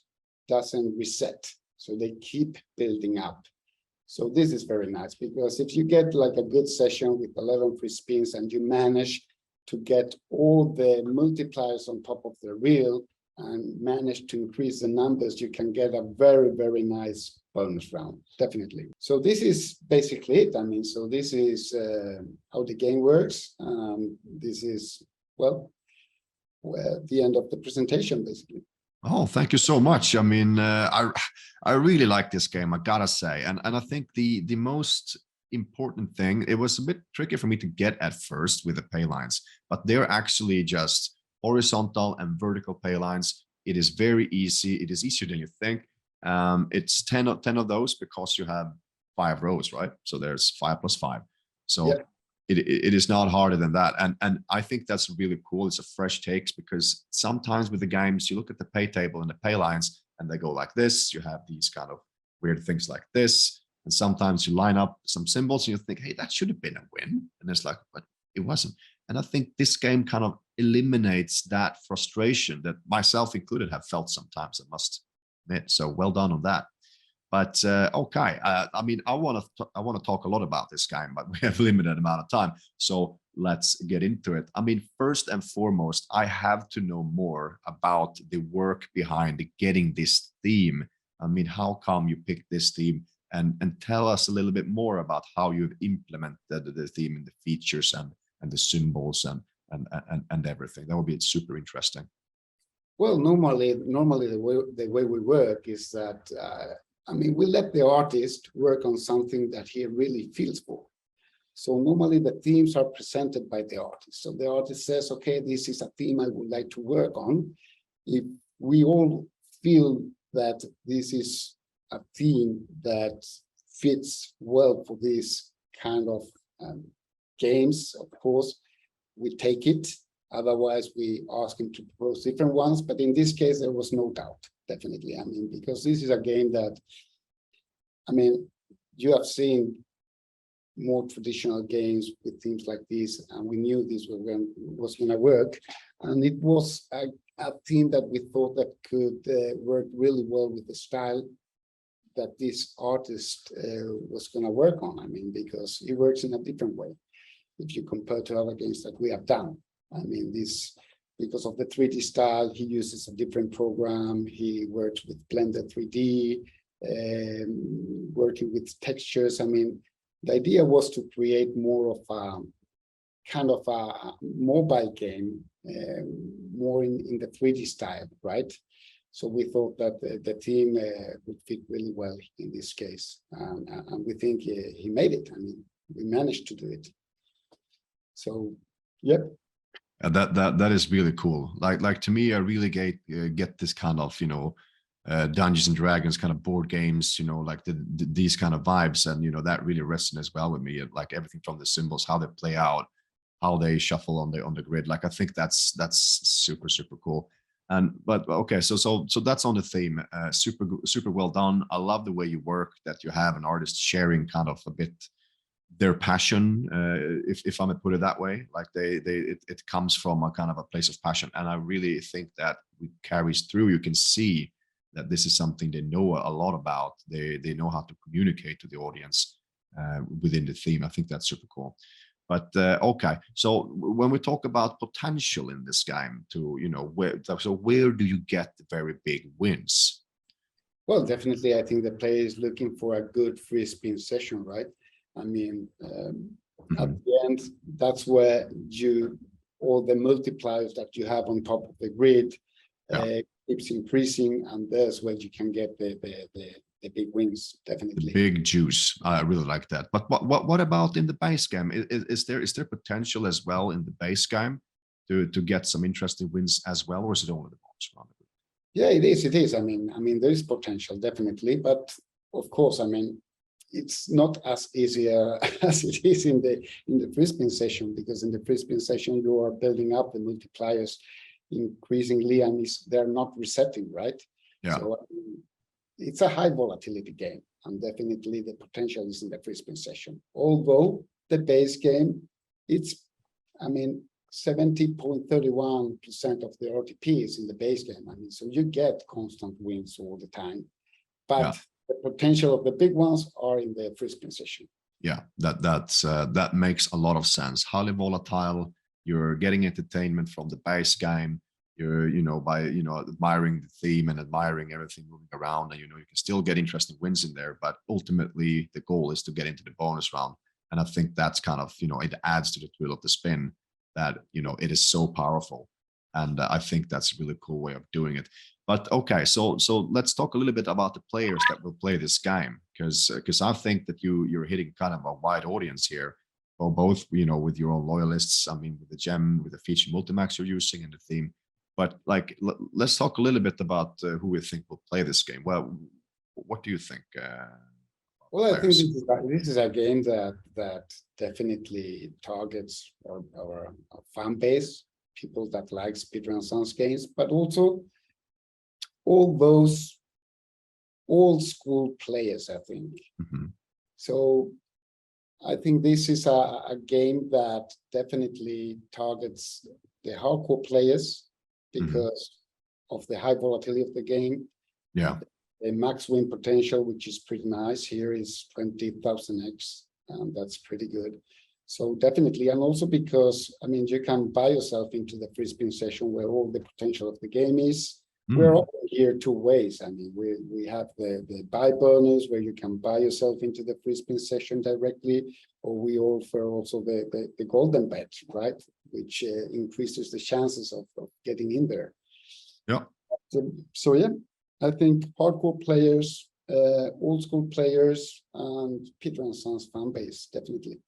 doesn't reset. So they keep building up. So this is very nice because if you get like a good session with 11 free spins and you manage to get all the multipliers on top of the reel and manage to increase the numbers, you can get a very, very nice bonus round, definitely. So this is basically it. I mean, so this is how the game works. This is, well, the end of the presentation, basically. Oh, thank you so much. I mean, I really like this game, I gotta say. And I think the most important thing, it was a bit tricky for me to get at first with the pay lines, but they're actually just horizontal and vertical pay lines. It is very easy. It is easier than you think. It's 10 of those because you have 5 rows, right? So there's 5 plus 5. So yeah. It is not harder than that. And I think that's really cool. It's a fresh takes because sometimes with the games, you look at the pay table and the pay lines and they go like this. You have these kind of weird things like this. And sometimes you line up some symbols and you think, hey, that should have been a win. And it's like, but it wasn't. And I think this game kind of eliminates that frustration that myself included have felt sometimes, I must admit. So well done on that. But okay, I mean, I want to talk a lot about this game, but we have a limited amount of time. So let's get into it. I mean, first and foremost, I have to know more about the work behind getting this theme. I mean, how come you picked this theme and tell us a little bit more about how you've implemented the theme and the features and the symbols and everything. That would be super interesting. Well, normally the way we work is that we let the artist work on something that he really feels for. So normally the themes are presented by the artist. So the artist says, okay, this is a theme I would like to work on. If we all feel that this is a theme that fits well for this kind of games, of course, we take it. Otherwise, we ask him to propose different ones. But in this case, there was no doubt, definitely. Because this is a game that, you have seen more traditional games with themes like this, and we knew this was going to work. And it was a theme that we thought that could work really well with the style that this artist was going to work on. Because he works in a different way if you compare to other games that we have done. This, because of the 3D style, he uses a different program. He works with Blender 3D, working with textures. The idea was to create more of a kind of a mobile game, more in the 3D style, right? So we thought that the theme would fit really well in this case, and we think he made it. We managed to do it. So, yep. That is really cool. Like to me, I really get this kind of Dungeons and Dragons kind of board games, like these kind of vibes, and that really resonates well with me. Like everything from the symbols, how they play out, how they shuffle on the grid. Like I think that's super cool. But okay, so that's on the theme. Super well done. I love the way you work, that you have an artist sharing kind of a bit their passion, if I may put it that way. Like it comes from a kind of a place of passion, and I really think that it carries through. You can see that this is something they know a lot about. They know how to communicate to the audience within the theme. I think that's super cool. But okay, so when we talk about potential in this game, where do you get the very big wins? Well, definitely, I think the player is looking for a good free spin session, right? At the end, that's where all the multipliers that you have on top of the grid keeps increasing, and there's where you can get the big wins, definitely. The big juice. I really like that. But what about in the base game? Is there potential as well in the base game to get some interesting wins as well, or is it only the bombs around the grid? Yeah, it is. There is potential, definitely, but of course, it's not as easy as it is in the free spin session, because in the free spin session you are building up the multipliers increasingly, and they're not resetting, right? Yeah. So it's a high volatility game, and definitely the potential is in the free spin session. Although the base game, it's 70.31% of the RTP is in the base game. So you get constant wins all the time, but the potential of the big ones are in the free spin session. Yeah, that makes a lot of sense. Highly volatile. You're getting entertainment from the base game. You're by admiring the theme and admiring everything moving around, and you can still get interesting wins in there. But ultimately, the goal is to get into the bonus round, and I think that's kind of it adds to the thrill of the spin. That it is so powerful, and I think that's a really cool way of doing it. But okay, so let's talk a little bit about the players that will play this game, because I think that you're hitting kind of a wide audience here, or both with your own loyalists. With the gem, with the feature multimax you're using, and the theme. But let's talk a little bit about who we think will play this game. Well, what do you think? Well, I think this is a game that definitely targets our fan base, people that like speedrun Sans games, but also all those old school players, I think. Mm-hmm. So I think this is a game that definitely targets the hardcore players because of the high volatility of the game. Yeah. The max win potential, which is pretty nice here, is 20,000x, and that's pretty good. So definitely, and also because you can buy yourself into the free spin session where all the potential of the game is, we're offering here two ways. I mean, we have the buy bonus where you can buy yourself into the free spin session directly, or we offer also the golden bet, right, which increases the chances of getting in there. Yeah. So yeah, I think hardcore players, old school players, and Peter and Sons fan base definitely.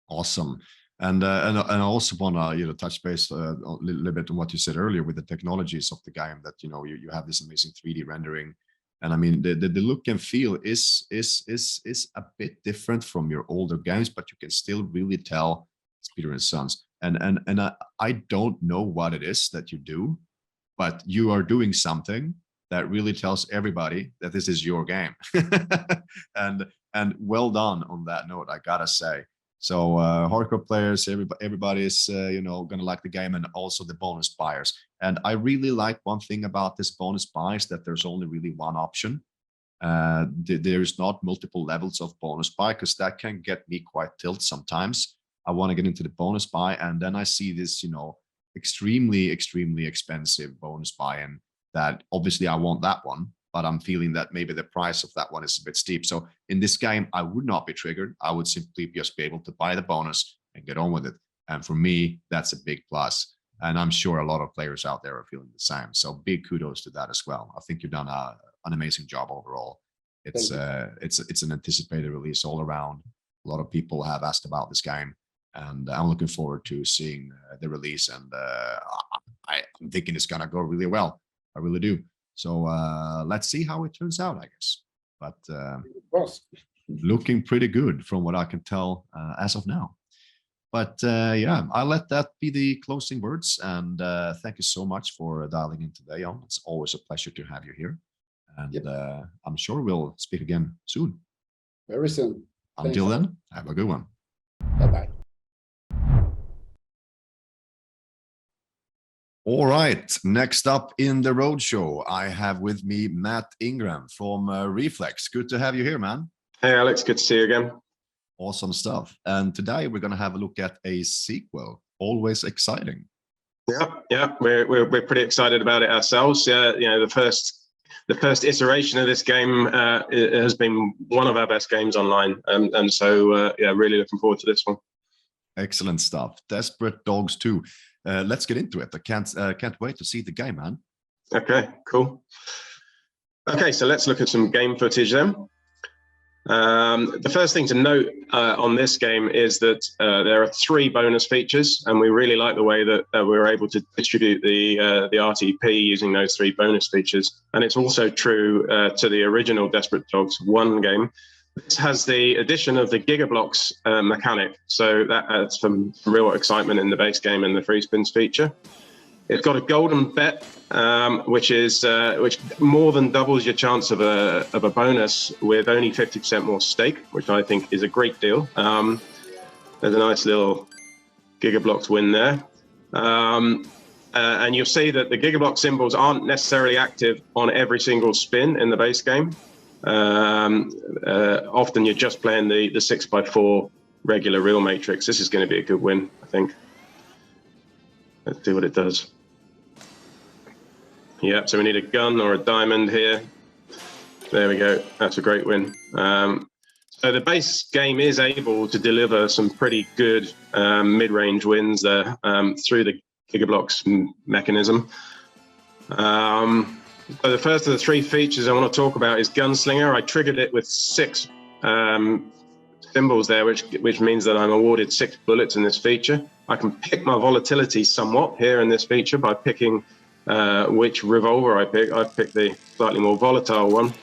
Awesome. And I also want to touch base a little bit on what you said earlier with the technologies of the game, that you have this amazing 3D rendering, and I mean the look and feel is a bit different from your older games, but you can still really tell it's Peter and Sons. And I don't know what it is that you do, but you are doing something that really tells everybody that this is your game. and well done on that note, I gotta say. So hardcore players, everybody is gonna like the game, and also the bonus buyers. And I really like one thing about this bonus buys, that there's only really one option. There's not multiple levels of bonus buy, because that can get me quite tilt sometimes. I want to get into the bonus buy, and then I see this extremely expensive bonus buy, and that obviously I want that one, but I'm feeling that maybe the price of that one is a bit steep. So in this game, I would not be triggered. I would simply just be able to buy the bonus and get on with it. And for me, that's a big plus. And I'm sure a lot of players out there are feeling the same. So big kudos to that as well. I think you've done an amazing job overall. It's an anticipated release all around. A lot of people have asked about this game, and I'm looking forward to seeing the release. And I'm thinking it's gonna go really well. I really do. So let's see how it turns out, I guess. But looking pretty good from what I can tell as of now. But yeah, I'll let that be the closing words. And thank you so much for dialing in today, Yann. It's always a pleasure to have you here. And I'm sure we'll speak again soon. Very soon. Until then, have a good one. Bye-bye. All right, next up in the Roadshow, I have with me Matt Ingram from Reflex. Good to have you here, man. Hey, Alex, good to see you again. Awesome stuff. And today we're going to have a look at a sequel. Always exciting. Yeah, we're pretty excited about it ourselves. The first iteration of this game has been one of our best games online, and so really looking forward to this one. Excellent stuff. Desperate Dogs 2. Let's get into it. I can't wait to see the game, man. Okay, cool. Okay, so let's look at some game footage then. The first thing to note on this game is that there are 3 bonus features, and we really like the way that we're able to distribute the RTP using those 3 bonus features. And it's also true to the original Desperate Dogs 1 game. This has the addition of the Gigablocks mechanic, so that adds some real excitement in the base game and the free spins feature. It's got a golden bet, which more than doubles your chance of a bonus with only 50% more stake, which I think is a great deal. There's a nice little Gigablocks win there. And you'll see that the Gigablock symbols aren't necessarily active on every single spin in the base game. Often you're just playing the 6x4 regular real matrix. This is going to be a good win, I think. Let's see what it does. Yeah, so we need a gun or a diamond here. There we go. That's a great win. So the base game is able to deliver some pretty good mid-range wins there through the Gigablocks mechanism. So the first of the 3 features I want to talk about is Gunslinger. I triggered it with 6 symbols there, which means that I'm awarded 6 bullets in this feature. I can pick my volatility somewhat here in this feature by picking which revolver I pick. I've picked the slightly more volatile one.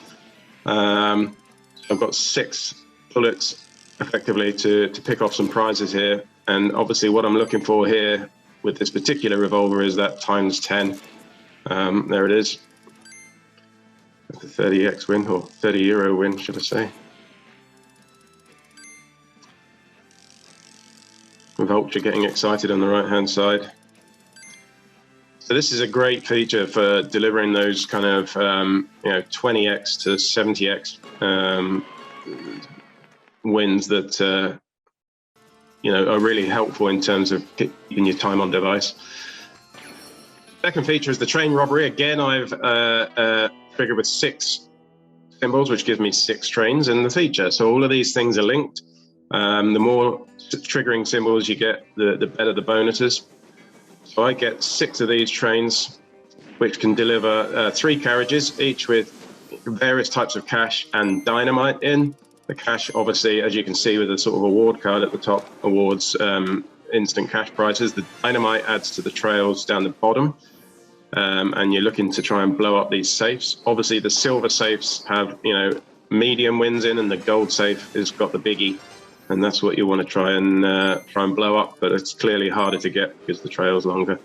I've got 6 bullets effectively to pick off some prizes here. And obviously what I'm looking for here with this particular revolver is that times 10. There it is. That's a 30x win, or 30 euro win, should I say. Vulture getting excited on the right-hand side. So this is a great feature for delivering those kind of 20x to 70x wins that are really helpful in terms of keeping your time on device. Second feature is the train robbery. Again, I've triggered with 6 symbols, which gives me 6 trains in the feature. So all of these things are linked. The more triggering symbols you get, the better the bonuses. So I get 6 of these trains, which can deliver 3 carriages, each with various types of cash and dynamite in. The cash, obviously, as you can see with the sort of award card at the top, awards instant cash prizes. The dynamite adds to the trails down the bottom. And you're looking to try and blow up these safes. Obviously, the silver safes have, medium wins in, and the gold safe has got the biggie, and that's what you want to try and blow up. But it's clearly harder to get because the trail's longer.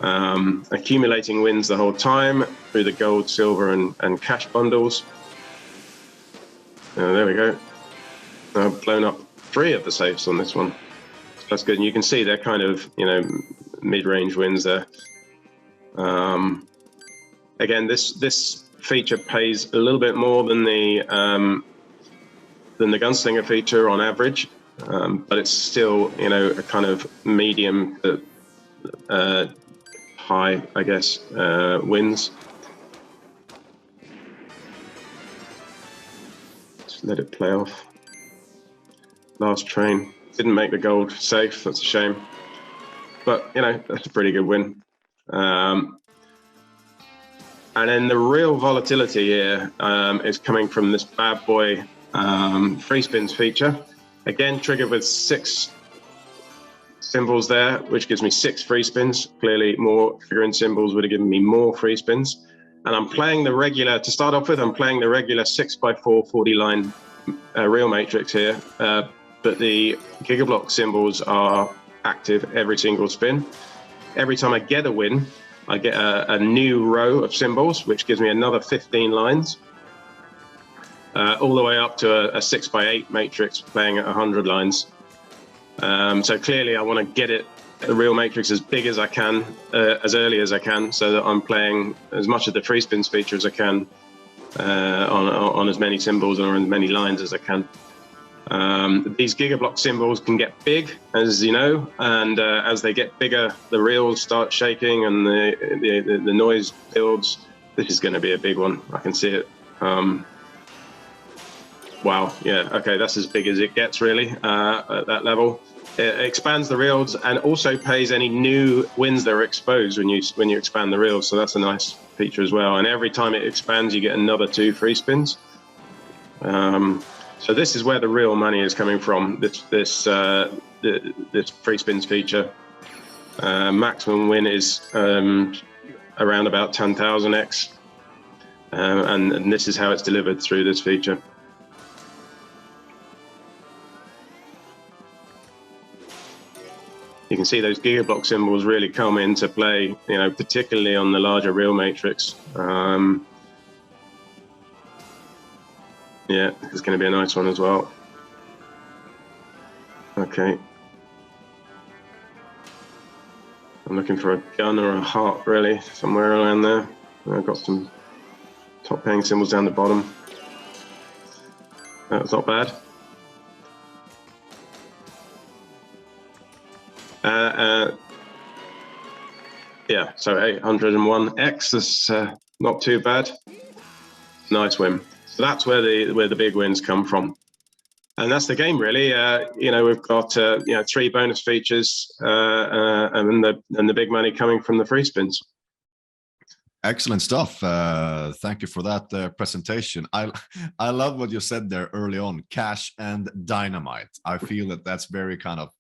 Accumulating wins the whole time through the gold, silver, and cash bundles. There we go. I've blown up 3 of the safes on this one. So that's good. And you can see they're kind of, mid-range wins there. Again, this feature pays a little bit more than the gunslinger feature on average, but it's still, a kind of medium high, I guess, wins. Just let it play off. Last train didn't make the gold safe. That's a shame, but that's a pretty good win. And then the real volatility here is coming from this bad boy free spins feature. Again, triggered with 6 symbols there, which gives me 6 free spins. Clearly, more triggering symbols would have given me more free spins. And I'm playing the regular, to start off with, I'm playing the regular 6x4 40-line real matrix here. But the gigablock symbols are active every single spin. Every time I get a win, I get a new row of symbols, which gives me another 15 lines, all the way up to a 6x8 matrix playing at 100 lines. So clearly I want to get the real matrix as big as I can, as early as I can, so that I'm playing as much of the free spins feature as I can on as many symbols or as many lines as I can. These gigablock symbols can get big, as you know, and as they get bigger, the reels start shaking and the noise builds. This is going to be a big one. I can see it. Wow. Yeah. Okay. That's as big as it gets, really, at that level. It expands the reels and also pays any new wins that are exposed when you expand the reels. So that's a nice feature as well. And every time it expands, you get another 2 free spins. So this is where the real money is coming from. This free spins feature. Maximum win is around about 10,000x, and this is how it's delivered through this feature. You can see those gigablock symbols really come into play, particularly on the larger real matrix. Yeah, it's going to be a nice one as well. Okay. I'm looking for a gun or a heart, really, somewhere around there. I've got some top paying symbols down the bottom. That's not bad. Yeah, so 801x is not too bad. Nice win. So that's where the big wins come from, and that's the game, really. We've got 3 bonus features, and the big money coming from the free spins. Excellent stuff. Thank you for that presentation. I love what you said there early on. Cash and dynamite. I feel that's very kind of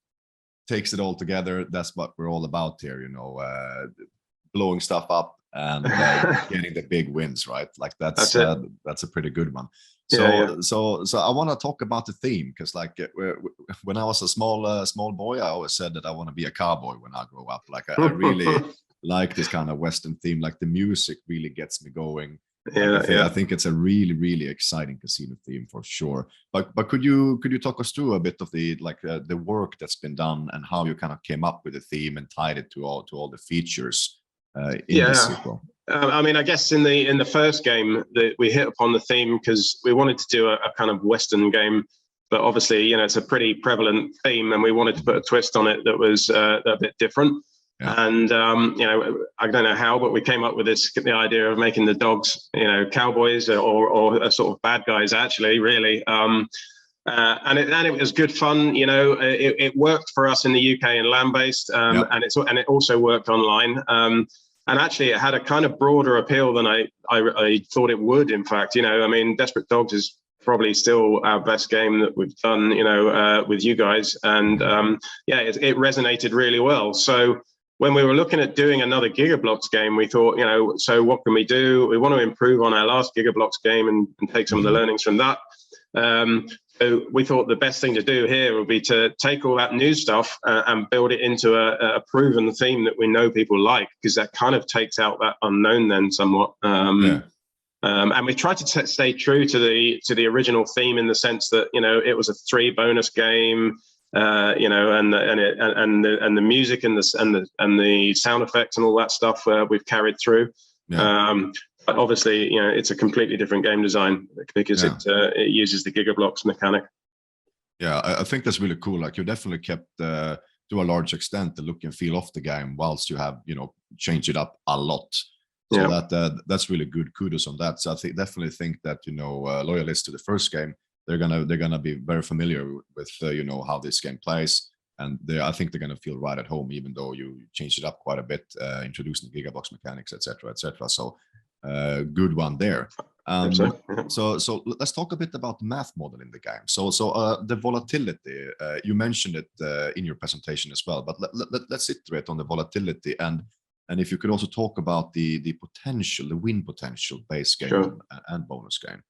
takes it all together. That's what we're all about here. Blowing stuff up and getting the big wins, right? Like that's a pretty good one. So I want to talk about the theme, because when I was a small boy, I always said that I want to be a cowboy when I grow up. Like I really like this kind of Western theme. Like the music really gets me going. I think it's a really, really exciting casino theme for sure. But could you talk us through a bit of the work that's been done and how you kind of came up with the theme and tied it to all the features in the sequel? I mean, I guess in the first game that we hit upon the theme because we wanted to do a kind of Western game, but obviously, it's a pretty prevalent theme, and we wanted to put a twist on it that was a bit different. And I don't know how, but we came up with the idea of making the dogs, cowboys or sort of bad guys, actually, really. And it was good fun. It worked for us in the UK and land-based, and it also worked online. And actually, it had a kind of broader appeal than I thought it would. In fact, Desperate Dogs is probably still our best game that we've done, with you guys, and it resonated really well. So when we were looking at doing another Gigablocks game, we thought, so what can we do? We want to improve on our last Gigablocks game and take some of the learnings from that. So we thought the best thing to do here would be to take all that new stuff and build it into a proven theme that we know people like, because that kind of takes out that unknown then somewhat. And we tried to stay true to the original theme in the sense that it was a 3 bonus game. And the music and the sound effects and all that stuff we've carried through. But obviously, it's a completely different game design because it uses the Gigablocks mechanic. Yeah, I think that's really cool. Like, you definitely kept to a large extent the look and feel of the game, whilst you have changed it up a lot. So that's really good. Kudos on that. So I definitely think that loyalists to the first game, they're gonna be very familiar with how this game plays, and I think they're gonna feel right at home, even though you changed it up quite a bit, introducing the Gigabox mechanics, etc., etc. So good one there. So let's talk a bit about the math model in the game. So the volatility, you mentioned it in your presentation as well, but let's iterate on the volatility, and if you could also talk about the potential, the win potential base game and bonus game.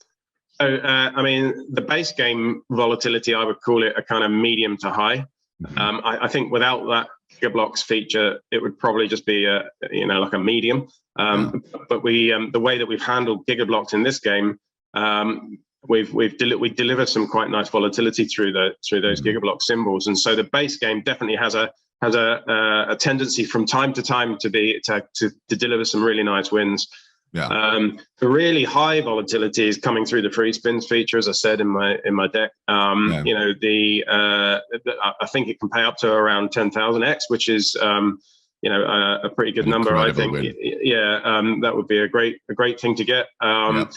So, the base game volatility, I would call it a kind of medium to high. I think without that Gigablocks feature, it would probably just be like a medium. But the way that we've handled Gigablocks in this game, we deliver some quite nice volatility through those Gigablock symbols, and so the base game definitely has a tendency from time to time to deliver some really nice wins. The really high volatility is coming through the free spins feature, as I said in my deck. I think it can pay up to around 10,000x, which is a pretty good number, I think. That would be a great thing to get. And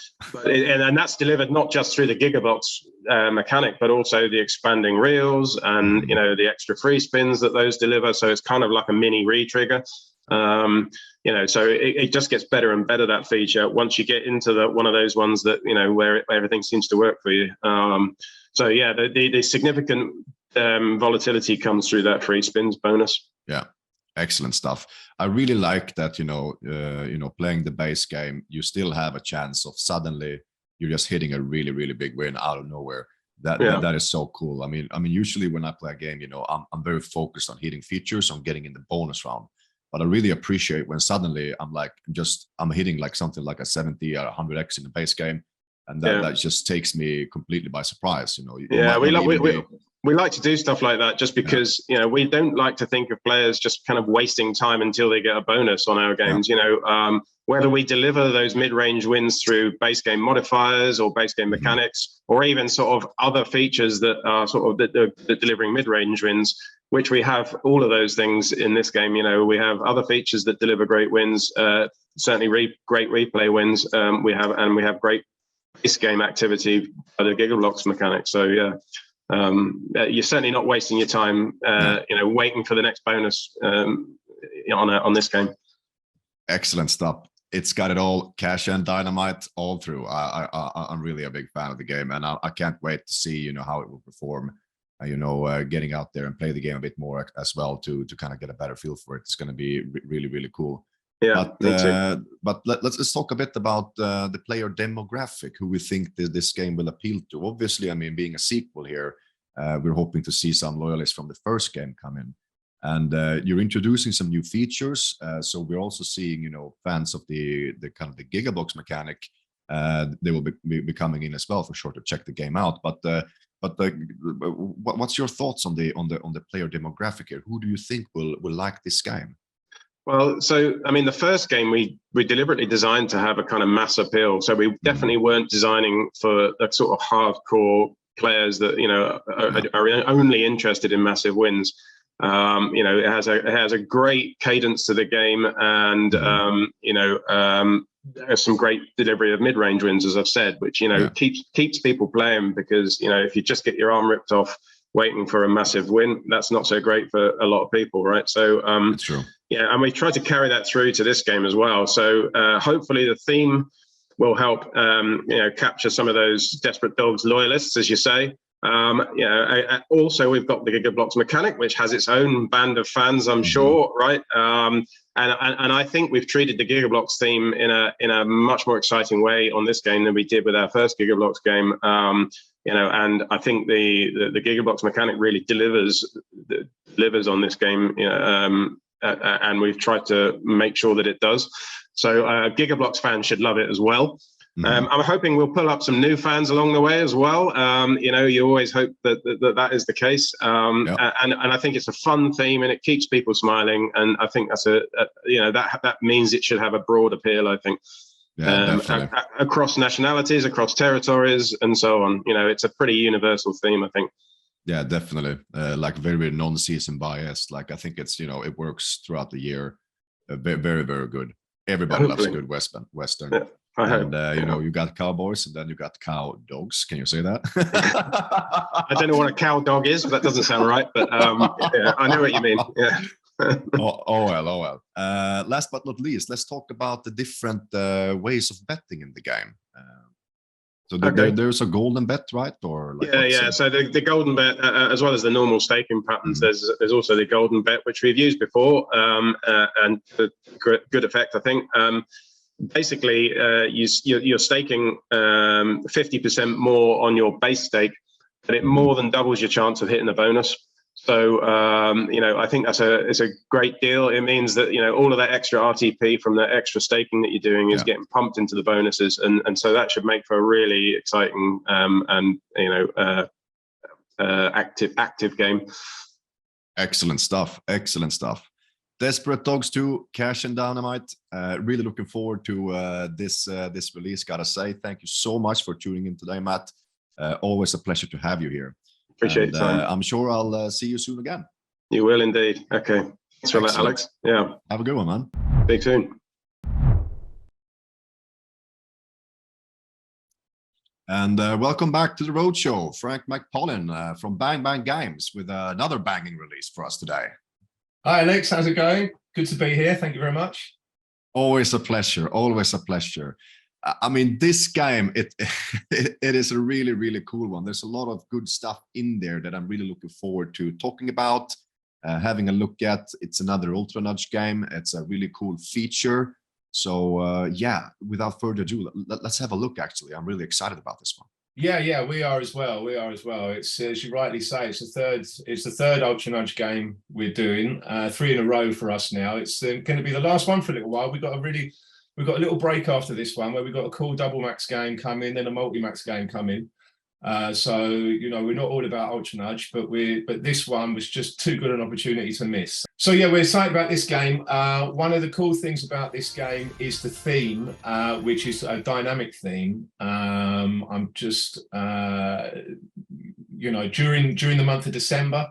that's delivered not just through the Gigablocks mechanic, but also the expanding reels and the extra free spins that those deliver. So it's kind of like a mini re-trigger. So it just gets better and better, that feature, once you get into one of those ones that where everything seems to work for you. The significant volatility comes through that free spins bonus. Excellent stuff. I really like that, playing the base game, you still have a chance of suddenly you're just hitting a really, really big win out of nowhere. That is so cool. I mean, usually when I play a game, I'm very focused on hitting features, on getting in the bonus round. But I really appreciate when suddenly I'm hitting like something like a 70 or 100x in the base game, and that just takes me completely by surprise. We like to do stuff like that just because we don't like to think of players just kind of wasting time until they get a bonus on our games. Whether we deliver those mid-range wins through base game modifiers or base game mechanics, or even sort of other features that are sort of that delivering mid-range wins, which we have all of those things in this game. We have other features that deliver great wins, certainly great replay wins. We have great base game activity by the Gigablocks mechanic. So you're certainly not wasting your time, waiting for the next bonus on this game. Excellent stuff. It's got it all, cash and dynamite all through. I'm really a big fan of the game, and I can't wait to see how it will perform. Getting out there and play the game a bit more as well to kind of get a better feel for it. It's going to be really, really cool. But let's talk a bit about the player demographic, who we think this game will appeal to. Obviously, being a sequel here, we're hoping to see some loyalists from the first game come in, and you're introducing some new features. So we're also seeing, fans of the kind of the Gigabox mechanic. They will be coming in as well, for sure, to check the game out. But what's your thoughts on the player demographic here? Who do you think will like this game? Well, so the first game we deliberately designed to have a kind of mass appeal. So we definitely weren't designing for the sort of hardcore players that are only interested in massive wins. It has a great cadence to the game, and there's some great delivery of mid-range wins, as I've said, which keeps people playing, because if you just get your arm ripped off waiting for a massive win, that's not so great for a lot of people, right? So that's true. Yeah, and we tried to carry that through to this game as well. So hopefully the theme will help capture some of those Desperate Dogs loyalists, as you say. Also, we've got the Gigablox mechanic, which has its own band of fans, I'm sure, right? And I think we've treated the Gigablox theme in a much more exciting way on this game than we did with our first Gigablox game. And I think the Gigablox mechanic really delivers on this game. And we've tried to make sure that it does. So Gigablox fans should love it as well. I'm hoping we'll pull up some new fans along the way as well. You always hope that is the case. And I think it's a fun theme, and it keeps people smiling. And I think that's that means it should have a broad appeal, I think. Across nationalities, across territories, and so on. It's a pretty universal theme, I think. Yeah, definitely. Like very, very non-season biased. Like I think it's it works throughout the year. Very, very good. Everybody loves a good Western. Yeah, and you got cowboys, and then you got cow dogs. Can you say that? I don't know what a cow dog is, but that doesn't sound right. But I know what you mean. Yeah. oh well. Last but not least, let's talk about the different ways of betting in the game. So there's a golden bet, right? Or So the golden bet, as well as the normal staking patterns, there's also the golden bet, which we've used before, and to good effect, I think. Basically, you're staking 50% more on your base stake, but it more than doubles your chance of hitting the bonus. So I think it's a great deal. It means that all of that extra RTP from the extra staking that you're doing is getting pumped into the bonuses, and so that should make for a really exciting and active game. Excellent stuff. Desperate Dogs 2, Cash and Dynamite. Really looking forward to this release. Gotta say, thank you so much for tuning in today, Matt. Always a pleasure to have you here. Appreciate it. I'm sure I'll see you soon again. You will indeed. Okay. Thanks for that, Alex. Yeah. Have a good one, man. Speak soon. And welcome back to the Roadshow. Frank McPolin from Bang Bang Games with another banging release for us today. Hi, Alex. How's it going? Good to be here. Thank you very much. Always a pleasure. Always a pleasure. I mean, this game, it is a really, really cool one. There's a lot of good stuff in there that I'm really looking forward to talking about, having a look at. It's another Ultra Nudge game. It's a really cool feature. So without further ado, let's have a look. Actually, I'm really excited about this one. Yeah, we are as well. It's, as you rightly say, it's the third Ultra Nudge game we're doing, 3 in a row for us now. It's going to be the last one for a little while. We've got a little break after this one where we've got a cool double max game coming, then a multi-max game coming. So we're not all about Ultra Nudge, but this one was just too good an opportunity to miss. So yeah, we're excited about this game. One of the cool things about this game is the theme, which is a dynamic theme. I'm just during the month of December,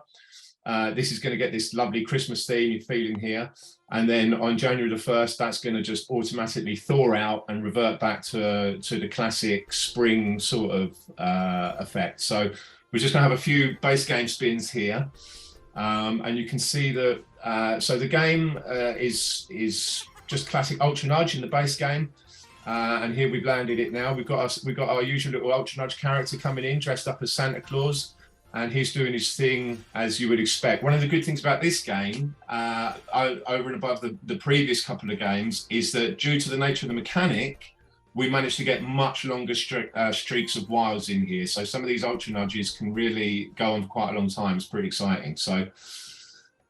this is going to get this lovely Christmas theme you're feeling here. And then on January the 1st, that's going to just automatically thaw out and revert back to the classic spring sort of effect. So we're just going to have a few base game spins here. And you can see that, so the game is just classic Ultra Nudge in the base game. And here we've landed it now. We've got our usual little Ultra Nudge character coming in, dressed up as Santa Claus. And he's doing his thing as you would expect. One of the good things about this game, over and above the previous couple of games, is that due to the nature of the mechanic, we managed to get much longer streaks of wilds in here. So some of these Ultra Nudges can really go on for quite a long time. It's pretty exciting. So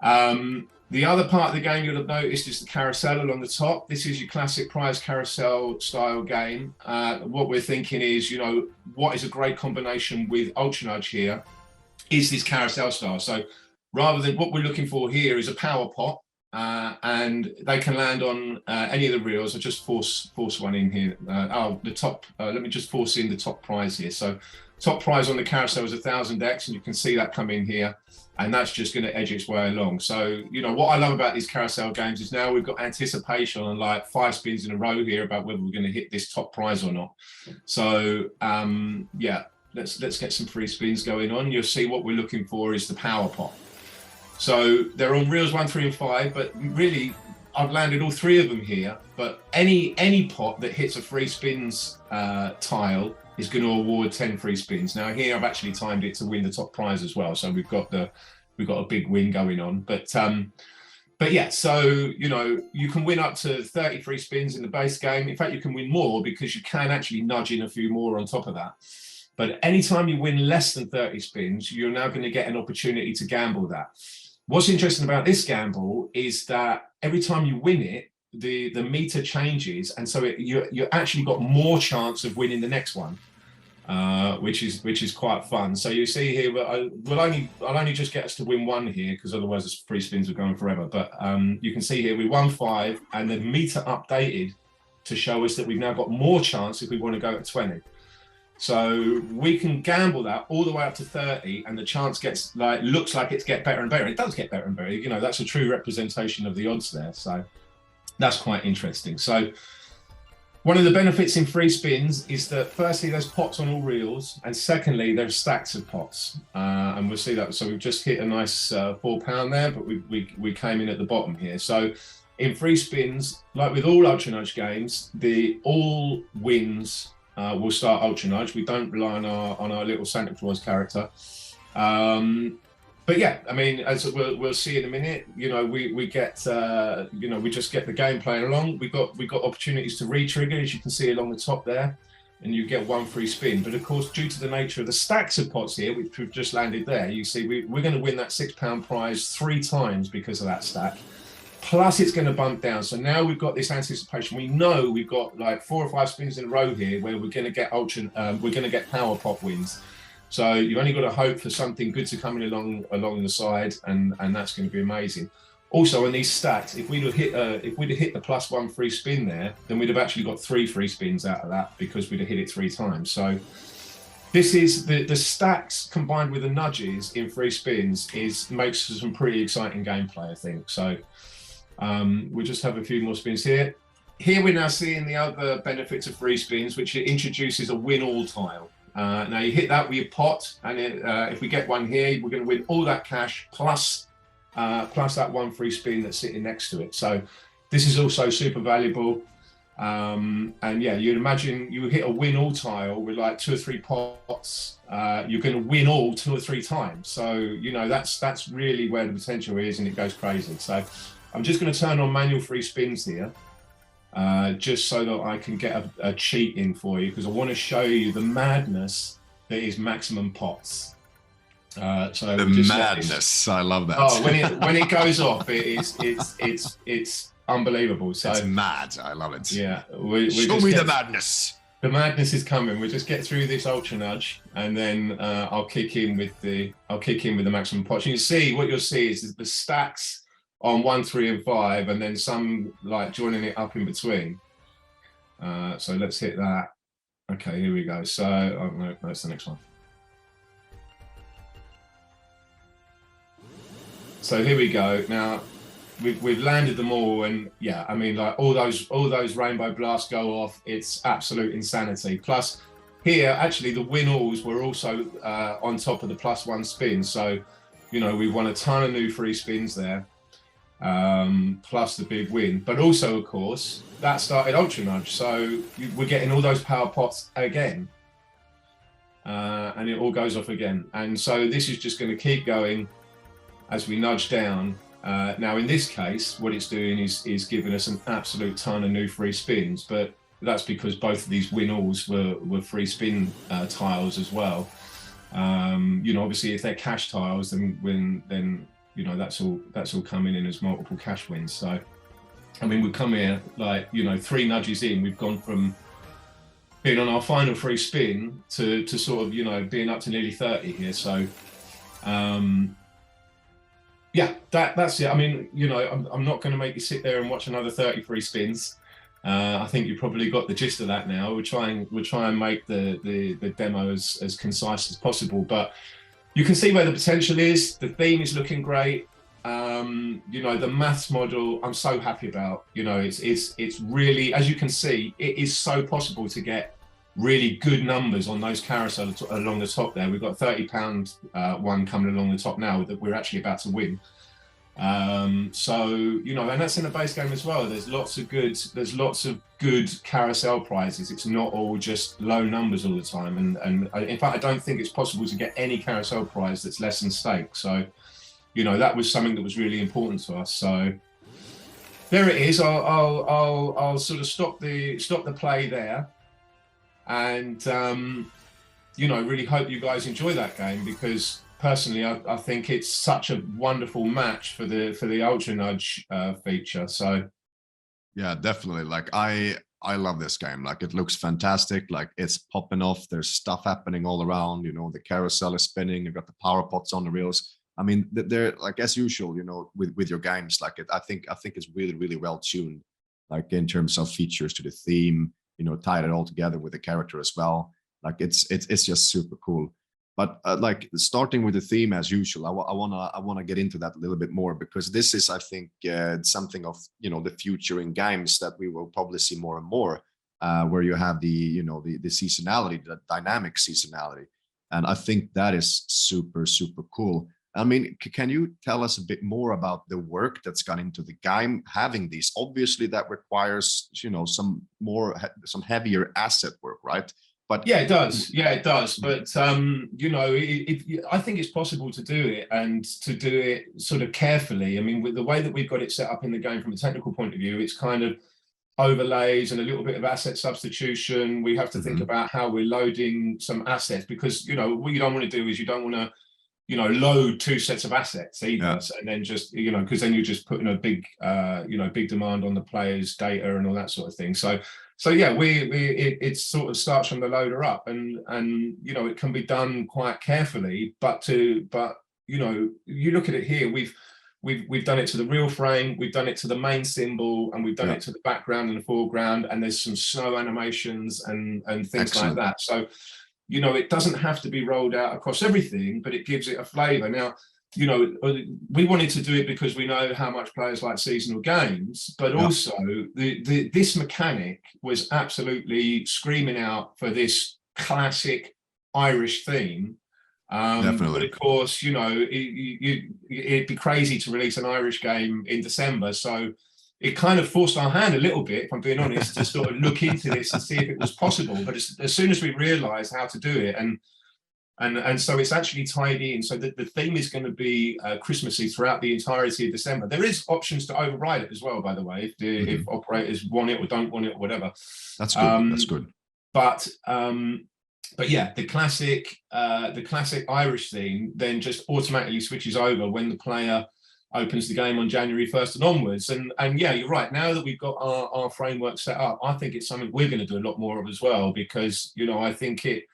the other part of the game you'll have noticed is the carousel along the top. This is your classic prize carousel style game. What we're thinking is, what is a great combination with Ultra Nudge here is this carousel style. So rather than what we're looking for here is a power pot, and they can land on any of the reels. I'll just force one in here. The top, let me just force in the top prize here. So top prize on the carousel is 1000X, and you can see that come in here. and that's just going to edge its way along. So, you know, what I love about these carousel games is now we've got anticipation on like 5 spins in a row here about whether we're going to hit this top prize or not. So, yeah, let's get some free spins going on. You'll see what we're looking for is the power pot. So they're on reels 1, 3, and 5, but really I've landed all 3 of them here. But any pot that hits a free spins tile is going to award 10 free spins. Now here I've actually timed it to win the top prize as well, so we've got a big win going on. But yeah, so you know, you can win up to 30 free spins in the base game. In fact, you can win more because you can actually nudge in a few more on top of that. But anytime you win less than 30 spins, you're now going to get an opportunity to gamble that. What's interesting about this gamble is that every time you win it, the meter changes, and so you actually got more chance of winning the next one, which is quite fun. So you see here, I'll only just get us to win 1 here because otherwise the free spins are going forever. But you can see here we won 5, and the meter updated to show us that we've now got more chance if we want to go at 20. So we can gamble that all the way up to 30, and the chance looks like it's get better and better. It does get better and better. You know, that's a true representation of the odds there. So that's quite interesting. So one of the benefits in free spins is that firstly, there's pots on all reels, and secondly, there's stacks of pots. And we'll see that. So we've just hit a nice £4 there, but we came in at the bottom here. So in free spins, like with all Ultra Nudge games, the all wins will start Ultra Nudge. We don't rely on our little Santa Claus character. But yeah, I mean, as we'll see in a minute, you know, we get you know, we just get the game playing along. We got opportunities to re-trigger, as you can see along the top there, and you get 1 free spin. But of course, due to the nature of the stacks of pots here, which we've just landed there, you see we're going to win that £6 prize 3 times because of that stack. Plus, it's going to bump down. So now we've got this anticipation. We know we've got like 4 or 5 spins in a row here where we're going to get we're going to get power pot wins. So you've only got to hope for something good to come in along the side, and that's going to be amazing. Also, on these stacks, if we'd have hit the +1 free spin there, then we'd have actually got 3 free spins out of that because we'd have hit it 3 times. So this is the stacks combined with the nudges in free spins makes some pretty exciting gameplay, I think. So we'll just have a few more spins here. Here we're now seeing the other benefits of free spins, which it introduces a win all tile. Now you hit that with your pot, and if we get 1 here, we're going to win all that cash plus that 1 free spin that's sitting next to it. So this is also super valuable. And yeah, you'd imagine you hit a win all tile with like 2 or 3 pots, you're going to win all 2 or 3 times. So you know, that's really where the potential is, and it goes crazy. So I'm just going to turn on manual free spins here. Just so that I can get a cheat in for you, because I want to show you the madness that is maximum pots. So the madness, I love that. Oh, when it goes off, it's unbelievable. So it's mad. I love it. Yeah, show me the madness. The madness is coming. We'll just get through this Ultra Nudge, and then I'll kick in with the maximum pots. You can see what you'll see is the stacks on 1, 3, and 5, and then some like joining it up in between. So let's hit that. Okay, here we go. So no, that's the next one. So here we go. Now we've landed them all, and yeah, I mean, like all those rainbow blasts go off. It's absolute insanity. Plus here, actually, the win alls were also on top of the +1 spin. So you know, we've won a ton of new free spins there. Plus the big win, but also of course that started Ultra Nudge, so we're getting all those power pots again, and it all goes off again, and so this is just going to keep going as we nudge down. Now in this case what it's doing is giving us an absolute ton of new free spins, but that's because both of these win alls were free spin tiles as well. You know, obviously if they're cash tiles, then you know, that's all coming in as multiple cash wins. So, I mean, we've come here like, you know, 3 nudges in, we've gone from being on our final free spin to sort of, you know, being up to nearly 30 here. So, yeah, that's it. I mean, you know, I'm not going to make you sit there and watch another 30 free spins. I think you probably got the gist of that now. We'll try and make the demo as concise as possible, but you can see where the potential is. The theme is looking great. You know, the maths model, I'm so happy about. You know, it's really, as you can see, it is so possible to get really good numbers on those carousels along the top there. We've got £30 one coming along the top now that we're actually about to win. So, you know, and that's in the base game as well. There's lots of good carousel prizes. It's not all just low numbers all the time. And in fact, I don't think it's possible to get any carousel prize that's less than stake. So, you know, that was something that was really important to us. So there it is. I'll sort of stop the play there. And, you know, really hope you guys enjoy that game, because personally, I think it's such a wonderful match for the Ultra Nudge feature. So, yeah, definitely. Like I love this game. Like it looks fantastic. Like it's popping off. There's stuff happening all around. You know, the carousel is spinning. You've got the power pots on the reels. I mean, they're like, as usual. You know, with your games, like I think it's really well tuned. Like in terms of features to the theme. You know, tied it all together with the character as well. Like it's just super cool. But like starting with the theme as usual, I wanna get into that a little bit more, because this is, I think, something of, you know, the future in games that we will probably see more and more, where you have the seasonality, the dynamic seasonality, and I think that is super cool. I mean, can you tell us a bit more about the work that's gone into the game having these? Obviously, that requires, you know, some heavier asset work, right? But yeah, it does. Yeah, it does. But you know, I think it's possible to do it, and to do it sort of carefully. I mean, with the way that we've got it set up in the game from a technical point of view, it's kind of overlays and a little bit of asset substitution. We have to think about how we're loading some assets, because, you know, what you don't want to do is you don't want to, you know, load two sets of assets either, and then just, you know, because then you're just putting a big, you know, big demand on the player's data and all that sort of thing. So yeah, it sort of starts from the loader up, and you know, it can be done quite carefully. But you know, you look at it here, we've done it to the real frame, we've done it to the main symbol, and we've done it to the background and the foreground, and there's some snow animations and things like that. So, you know, it doesn't have to be rolled out across everything, but it gives it a flavor. Now, you know, we wanted to do it because we know how much players like seasonal games, but also this mechanic was absolutely screaming out for this classic Irish theme. But of course, you know, it'd be crazy to release an Irish game in December. So it kind of forced our hand a little bit, if I'm being honest, to sort of look into this and see if it was possible. But as soon as we realised how to do it, and so it's actually tied in. So the theme is going to be Christmassy throughout the entirety of December. There is options to override it as well, by the way, if operators want it or don't want it or whatever. That's good. That's good. But yeah, the classic Irish theme then just automatically switches over when the player opens the game on January 1st and onwards. And yeah, you're right. Now that we've got our framework set up, I think it's something we're going to do a lot more of as well, because, you know, I think it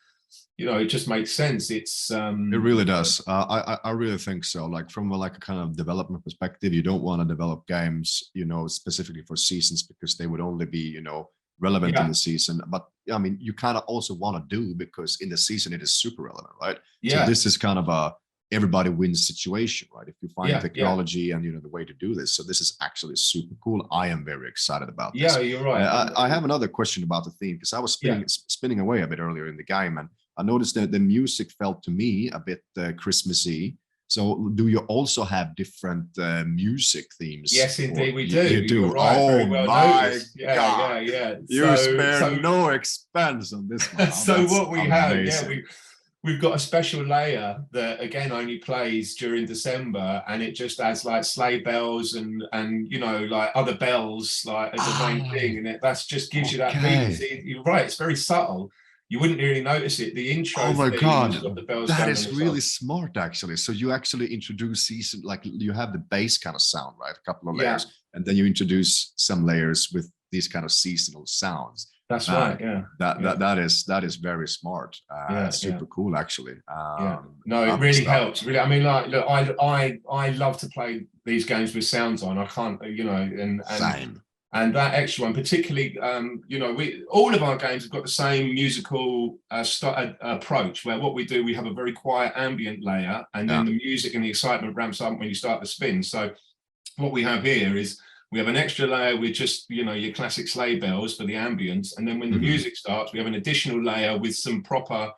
just makes sense. It really does. I really think so. Like from a kind of development perspective, you don't want to develop games, you know, specifically for seasons, because they would only be, you know, relevant in the season. But I mean, you kind of also want to do, because in the season it is super relevant, right? So this is kind of a everybody wins situation, right? If you find technology and, you know, the way to do this. So this is actually super cool. I am very excited about this. Yeah, you're right. I have another question about the theme, because I was spinning away a bit earlier in the game, and I noticed that the music felt to me a bit Christmassy. So do you also have different music themes? Yes, indeed we do. You do. You're right. Oh well my noticed. God. Yeah. You spare no expense on this one. So what we have, we've got a special layer that again only plays during December, and it just adds like sleigh bells and you know, like other bells, like as the main thing, and that's just gives you that feeling. See, you're right, it's very subtle. You wouldn't really notice it. The intro. Oh my God, the that is really smart, actually. So you actually introduce season, like you have the bass kind of sound, right? A couple of layers, and then you introduce some layers with these kind of seasonal sounds. That's right. Yeah. That is very smart. Super cool, actually. No, it really helps. Really, I mean, like, look, I love to play these games with sounds on. I can't, you know, Same. And that extra one, particularly, you know, all of our games have got the same musical approach, where what we do, we have a very quiet ambient layer, and then the music and the excitement ramps up when you start to spin. So what we have here is we have an extra layer with just, you know, your classic sleigh bells for the ambience. And then when the music starts, we have an additional layer with some proper,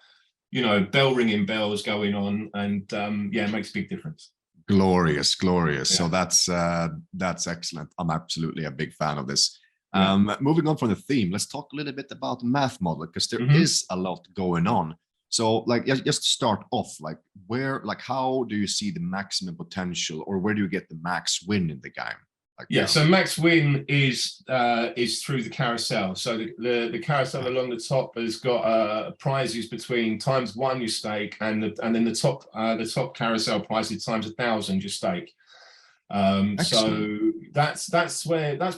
you know, bell ringing bells going on. And yeah, it makes a big difference. Glorious. Yeah. So that's excellent. I'm absolutely a big fan of this. Moving on from the theme, let's talk a little bit about math model, because there is a lot going on. So like, just to start off, like how do you see the maximum potential, or where do you get the max win in the game? Like, so max win is through the carousel. So the carousel along the top has got prizes between ×1 your stake, and then the top carousel prize is ×1,000 your stake. So that's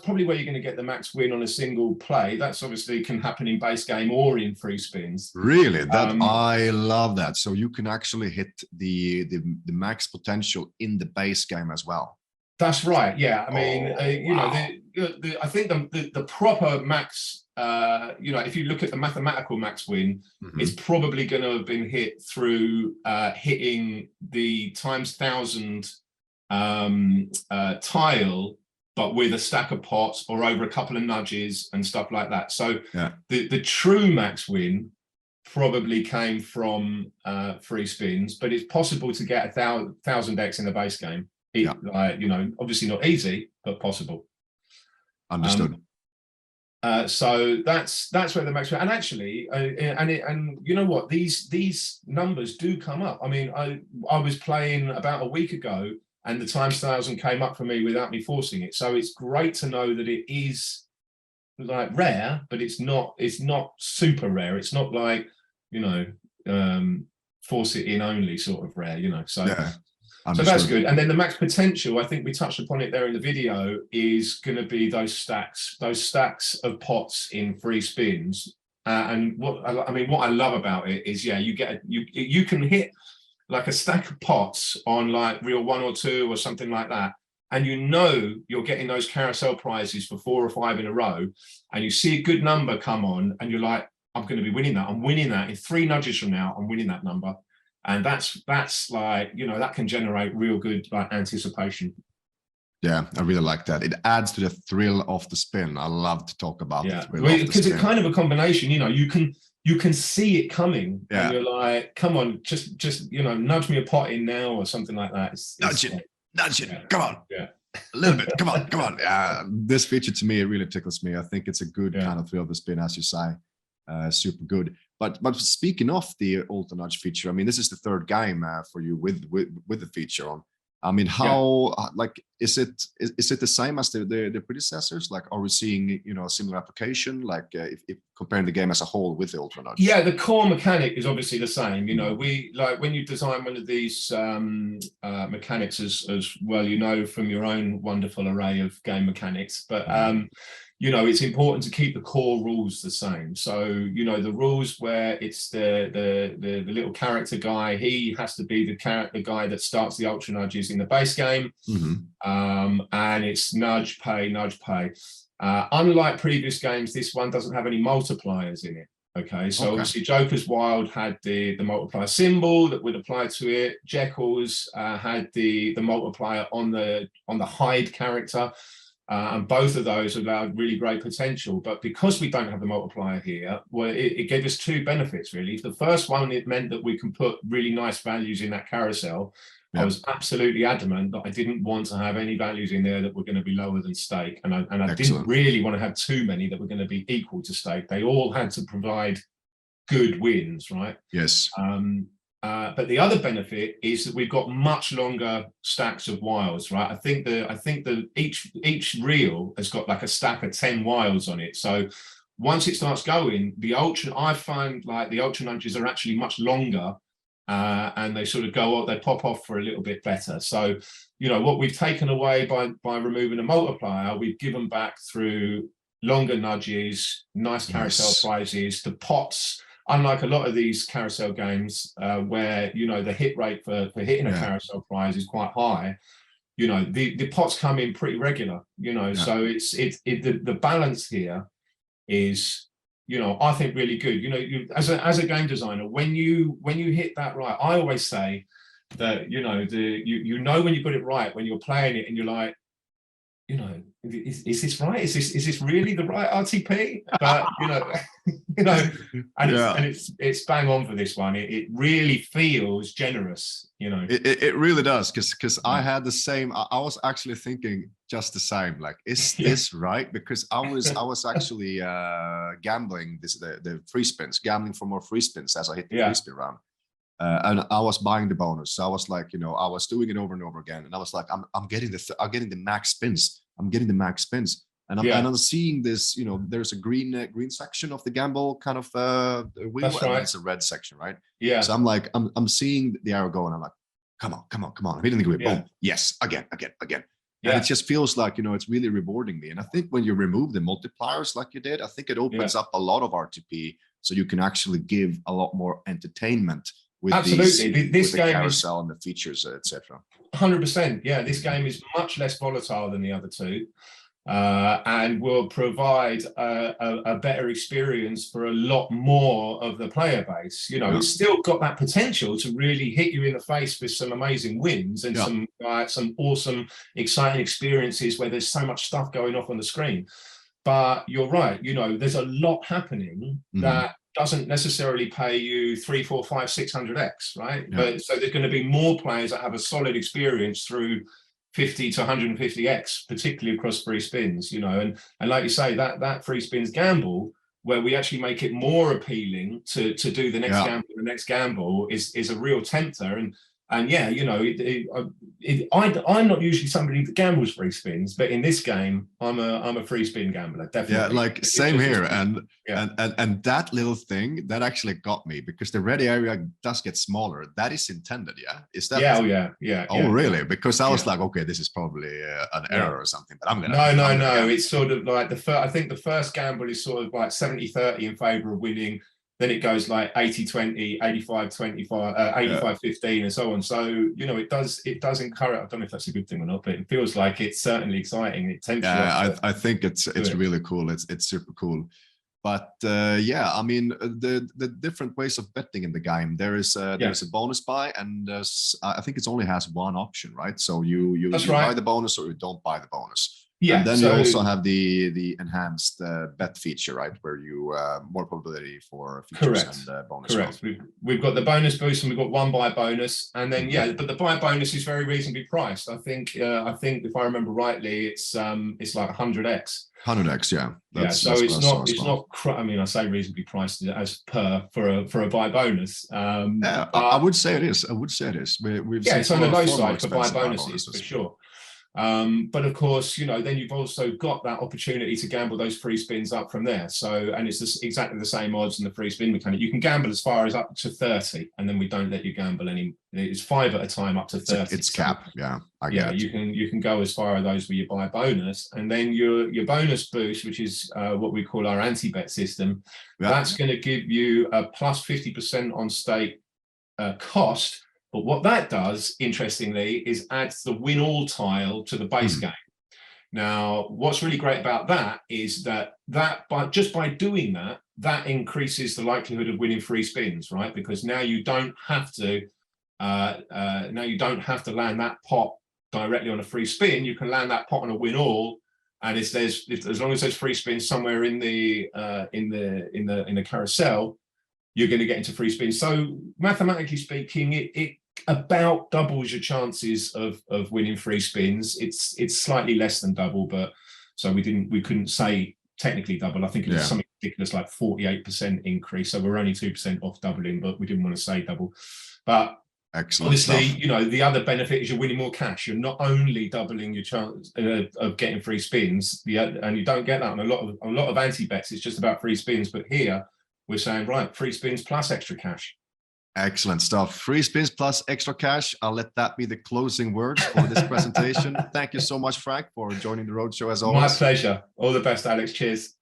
probably where you're going to get the max win on a single play. That's obviously can happen in base game or in free spins. Really, I love that. So you can actually hit the max potential in the base game as well. That's right. Yeah, I mean, you know, I think the proper max, you know, if you look at the mathematical max win, it's probably going to have been hit through hitting the ×1,000 tile, but with a stack of pots or over a couple of nudges and stuff like that. So the true max win probably came from free spins, but it's possible to get 1,000x in the base game. Like, you know, obviously not easy, but possible. Understood. So that's where the max, and actually, and you know what, these numbers do come up. I mean, I was playing about a week ago, and the ×1,000 came up for me without me forcing it. So it's great to know that it is like rare, but it's not super rare. It's not like, you know, force it in only sort of rare, you know. So. Yeah. So that's good. And then the max potential, I think we touched upon it there in the video, is going to be those stacks of pots in free spins. And what I love about it is, you can hit like a stack of pots on like reel 1 or 2 or something like that, and you know you're getting those carousel prizes for 4 or 5 in a row, and you see a good number come on, and you're like, I'm going to be winning that. I'm winning that in 3 nudges from now. I'm winning that number. And that's like, you know, that can generate real good like anticipation. Yeah, I really like that. It adds to the thrill of the spin. I love to talk about the thrill of the spin. Because it's kind of a combination, you know, you can see it coming, and you're like, come on, just you know, nudge me a pot in now or something like that. Nudge it, come on. Yeah. A little bit, come on. This feature to me, it really tickles me. I think it's a good kind of thrill of the spin, as you say. Super good. But speaking of the Ultra Nudge feature, I mean, this is the 3rd game for you with the feature on. I mean, how like is it the same as the predecessors? Like, are we seeing, you know, a similar application? Like, if comparing the game as a whole with the Ultra Nudge? Yeah, the core mechanic is obviously the same. You know, we like when you design one of these mechanics, as well, you know, from your own wonderful array of game mechanics, but you know, it's important to keep the core rules the same. So, you know, the rules where it's the little character guy, he has to be the guy that starts the Ultra Nudges in the base game. And it's nudge, pay, nudge, pay. Unlike previous games, this one doesn't have any multipliers in it. Okay, so obviously Joker's Wild had the multiplier symbol that would apply to it. Jekyll's had the multiplier on the hide character. And both of those allowed really great potential. But because we don't have the multiplier here, well, it gave us 2 benefits, really. The first one, it meant that we can put really nice values in that carousel. I was absolutely adamant that I didn't want to have any values in there that were going to be lower than stake. And I didn't really want to have too many that were going to be equal to stake. They all had to provide good wins, right? Yes. But the other benefit is that we've got much longer stacks of wilds, right? I think that each reel has got like a stack of 10 wilds on it. So once it starts going, I find like the Ultra Nudges are actually much longer, and they sort of they pop off for a little bit better. So, you know, what we've taken away by removing a multiplier, we've given back through longer nudges, nice carousel prizes, the pots. Unlike a lot of these carousel games where, you know, the hit rate for hitting a carousel prize is quite high, the pots come in pretty regular, so the balance here is, I think really good. As a game designer, when you hit that right, I always say that, when you got it right, when you're playing it and you're like, is this right? Is this really the right RTP? But it's bang on for this one. It really feels generous. It really does, because I had the same. I was actually thinking just the same. Like, is this right? Because I was actually gambling the free spins, gambling for more free spins as I hit the free spin round. And I was buying the bonus. So I was like, I was doing it over and over again. And I was like, I'm getting the max spins. I'm getting the max spins. And I'm seeing this, there's a green section of the gamble kind of wheel. That's right. And there's a red section, right? Yeah. So I'm like, I'm seeing the arrow go, and I'm like, come on. I'm hitting the green. Boom. Yes. Again. Yeah. And it just feels like, it's really rewarding me. And I think when you remove the multipliers like you did, I think it opens up a lot of RTP, so you can actually give a lot more entertainment with this game, carousel and the features, etc. 100%. Yeah, this game is much less volatile than the other two, and will provide a better experience for a lot more of the player base. It's still got that potential to really hit you in the face with some amazing wins and some awesome, exciting experiences where there's so much stuff going off on the screen. But you're right, there's a lot happening that doesn't necessarily pay you 300, 400, 500, 600x, right? Yeah. But so there's going to be more players that have a solid experience through 50 to 150x, particularly across free spins, and like you say, that free spins gamble, where we actually make it more appealing to do the next gamble is a real tempter. And yeah, I'm not usually somebody that gambles free spins, but in this game, I'm a free spin gambler, definitely. Yeah, like same here, and that little thing that actually got me, because the red area does get smaller. That is intended, yeah? Is that? Yeah. Oh, really? Because I was like, okay, this is probably an error or something. But I'm gonna. No. It's sort of like I think the first gamble is sort of like 70-30 in favor of winning. Then it goes like 80-20, 85-25, 85-15, and so on. So, it does encourage. I don't know if that's a good thing or not, but it feels like it's certainly exciting. It tempts you. I think it's really cool. It's super cool. But I mean, the different ways of betting in the game. There's a bonus buy, and I think it only has one option, right? So you buy the bonus or you don't buy the bonus. Yeah, and then you also have the enhanced bet feature, right, where you more probability for features and bonus. Correct. We've got the bonus boost, and we've got one buy bonus, and then but the buy bonus is very reasonably priced. I think if I remember rightly, it's like 100x. 100x, yeah. So it's not. I mean, I say reasonably priced as for a buy bonus. I would say it is. We've it's on the low side for buy bonuses for sure. But of course, then you've also got that opportunity to gamble those free spins up from there. So, and it's exactly the same odds in the free spin mechanic. You can gamble as far as up to 30, and then we don't let you gamble any. It's 5 at a time up to 30. It's cap. Yeah, I get it. You can go as far as those with your buy bonus, and then your bonus boost, which is what we call our anti-bet system. Yeah. That's going to give you a plus 50% on stake cost. But what that does, interestingly, is adds the win all tile to the base game. Now, what's really great about that is that just by doing that increases the likelihood of winning free spins, right? Because now you don't have to land that pot directly on a free spin. You can land that pot on a win all, and as long as there's free spins somewhere in the carousel, you're going to get into free spins. So mathematically speaking, it about doubles your chances of winning free spins. It's slightly less than double, but so we couldn't say technically double. I think it was something ridiculous like 48% increase. So we're only 2% off doubling, but we didn't want to say double. But excellent. Obviously, the other benefit is you're winning more cash. You're not only doubling your chance of getting free spins, and you don't get that on a lot of anti-bets. It's just about free spins, but here we're saying, right, free spins plus extra cash. Excellent stuff. Free spins plus extra cash. I'll let that be the closing words for this presentation. Thank you so much, Frank, for joining the Roadshow as always. My pleasure. All the best, Alex. Cheers.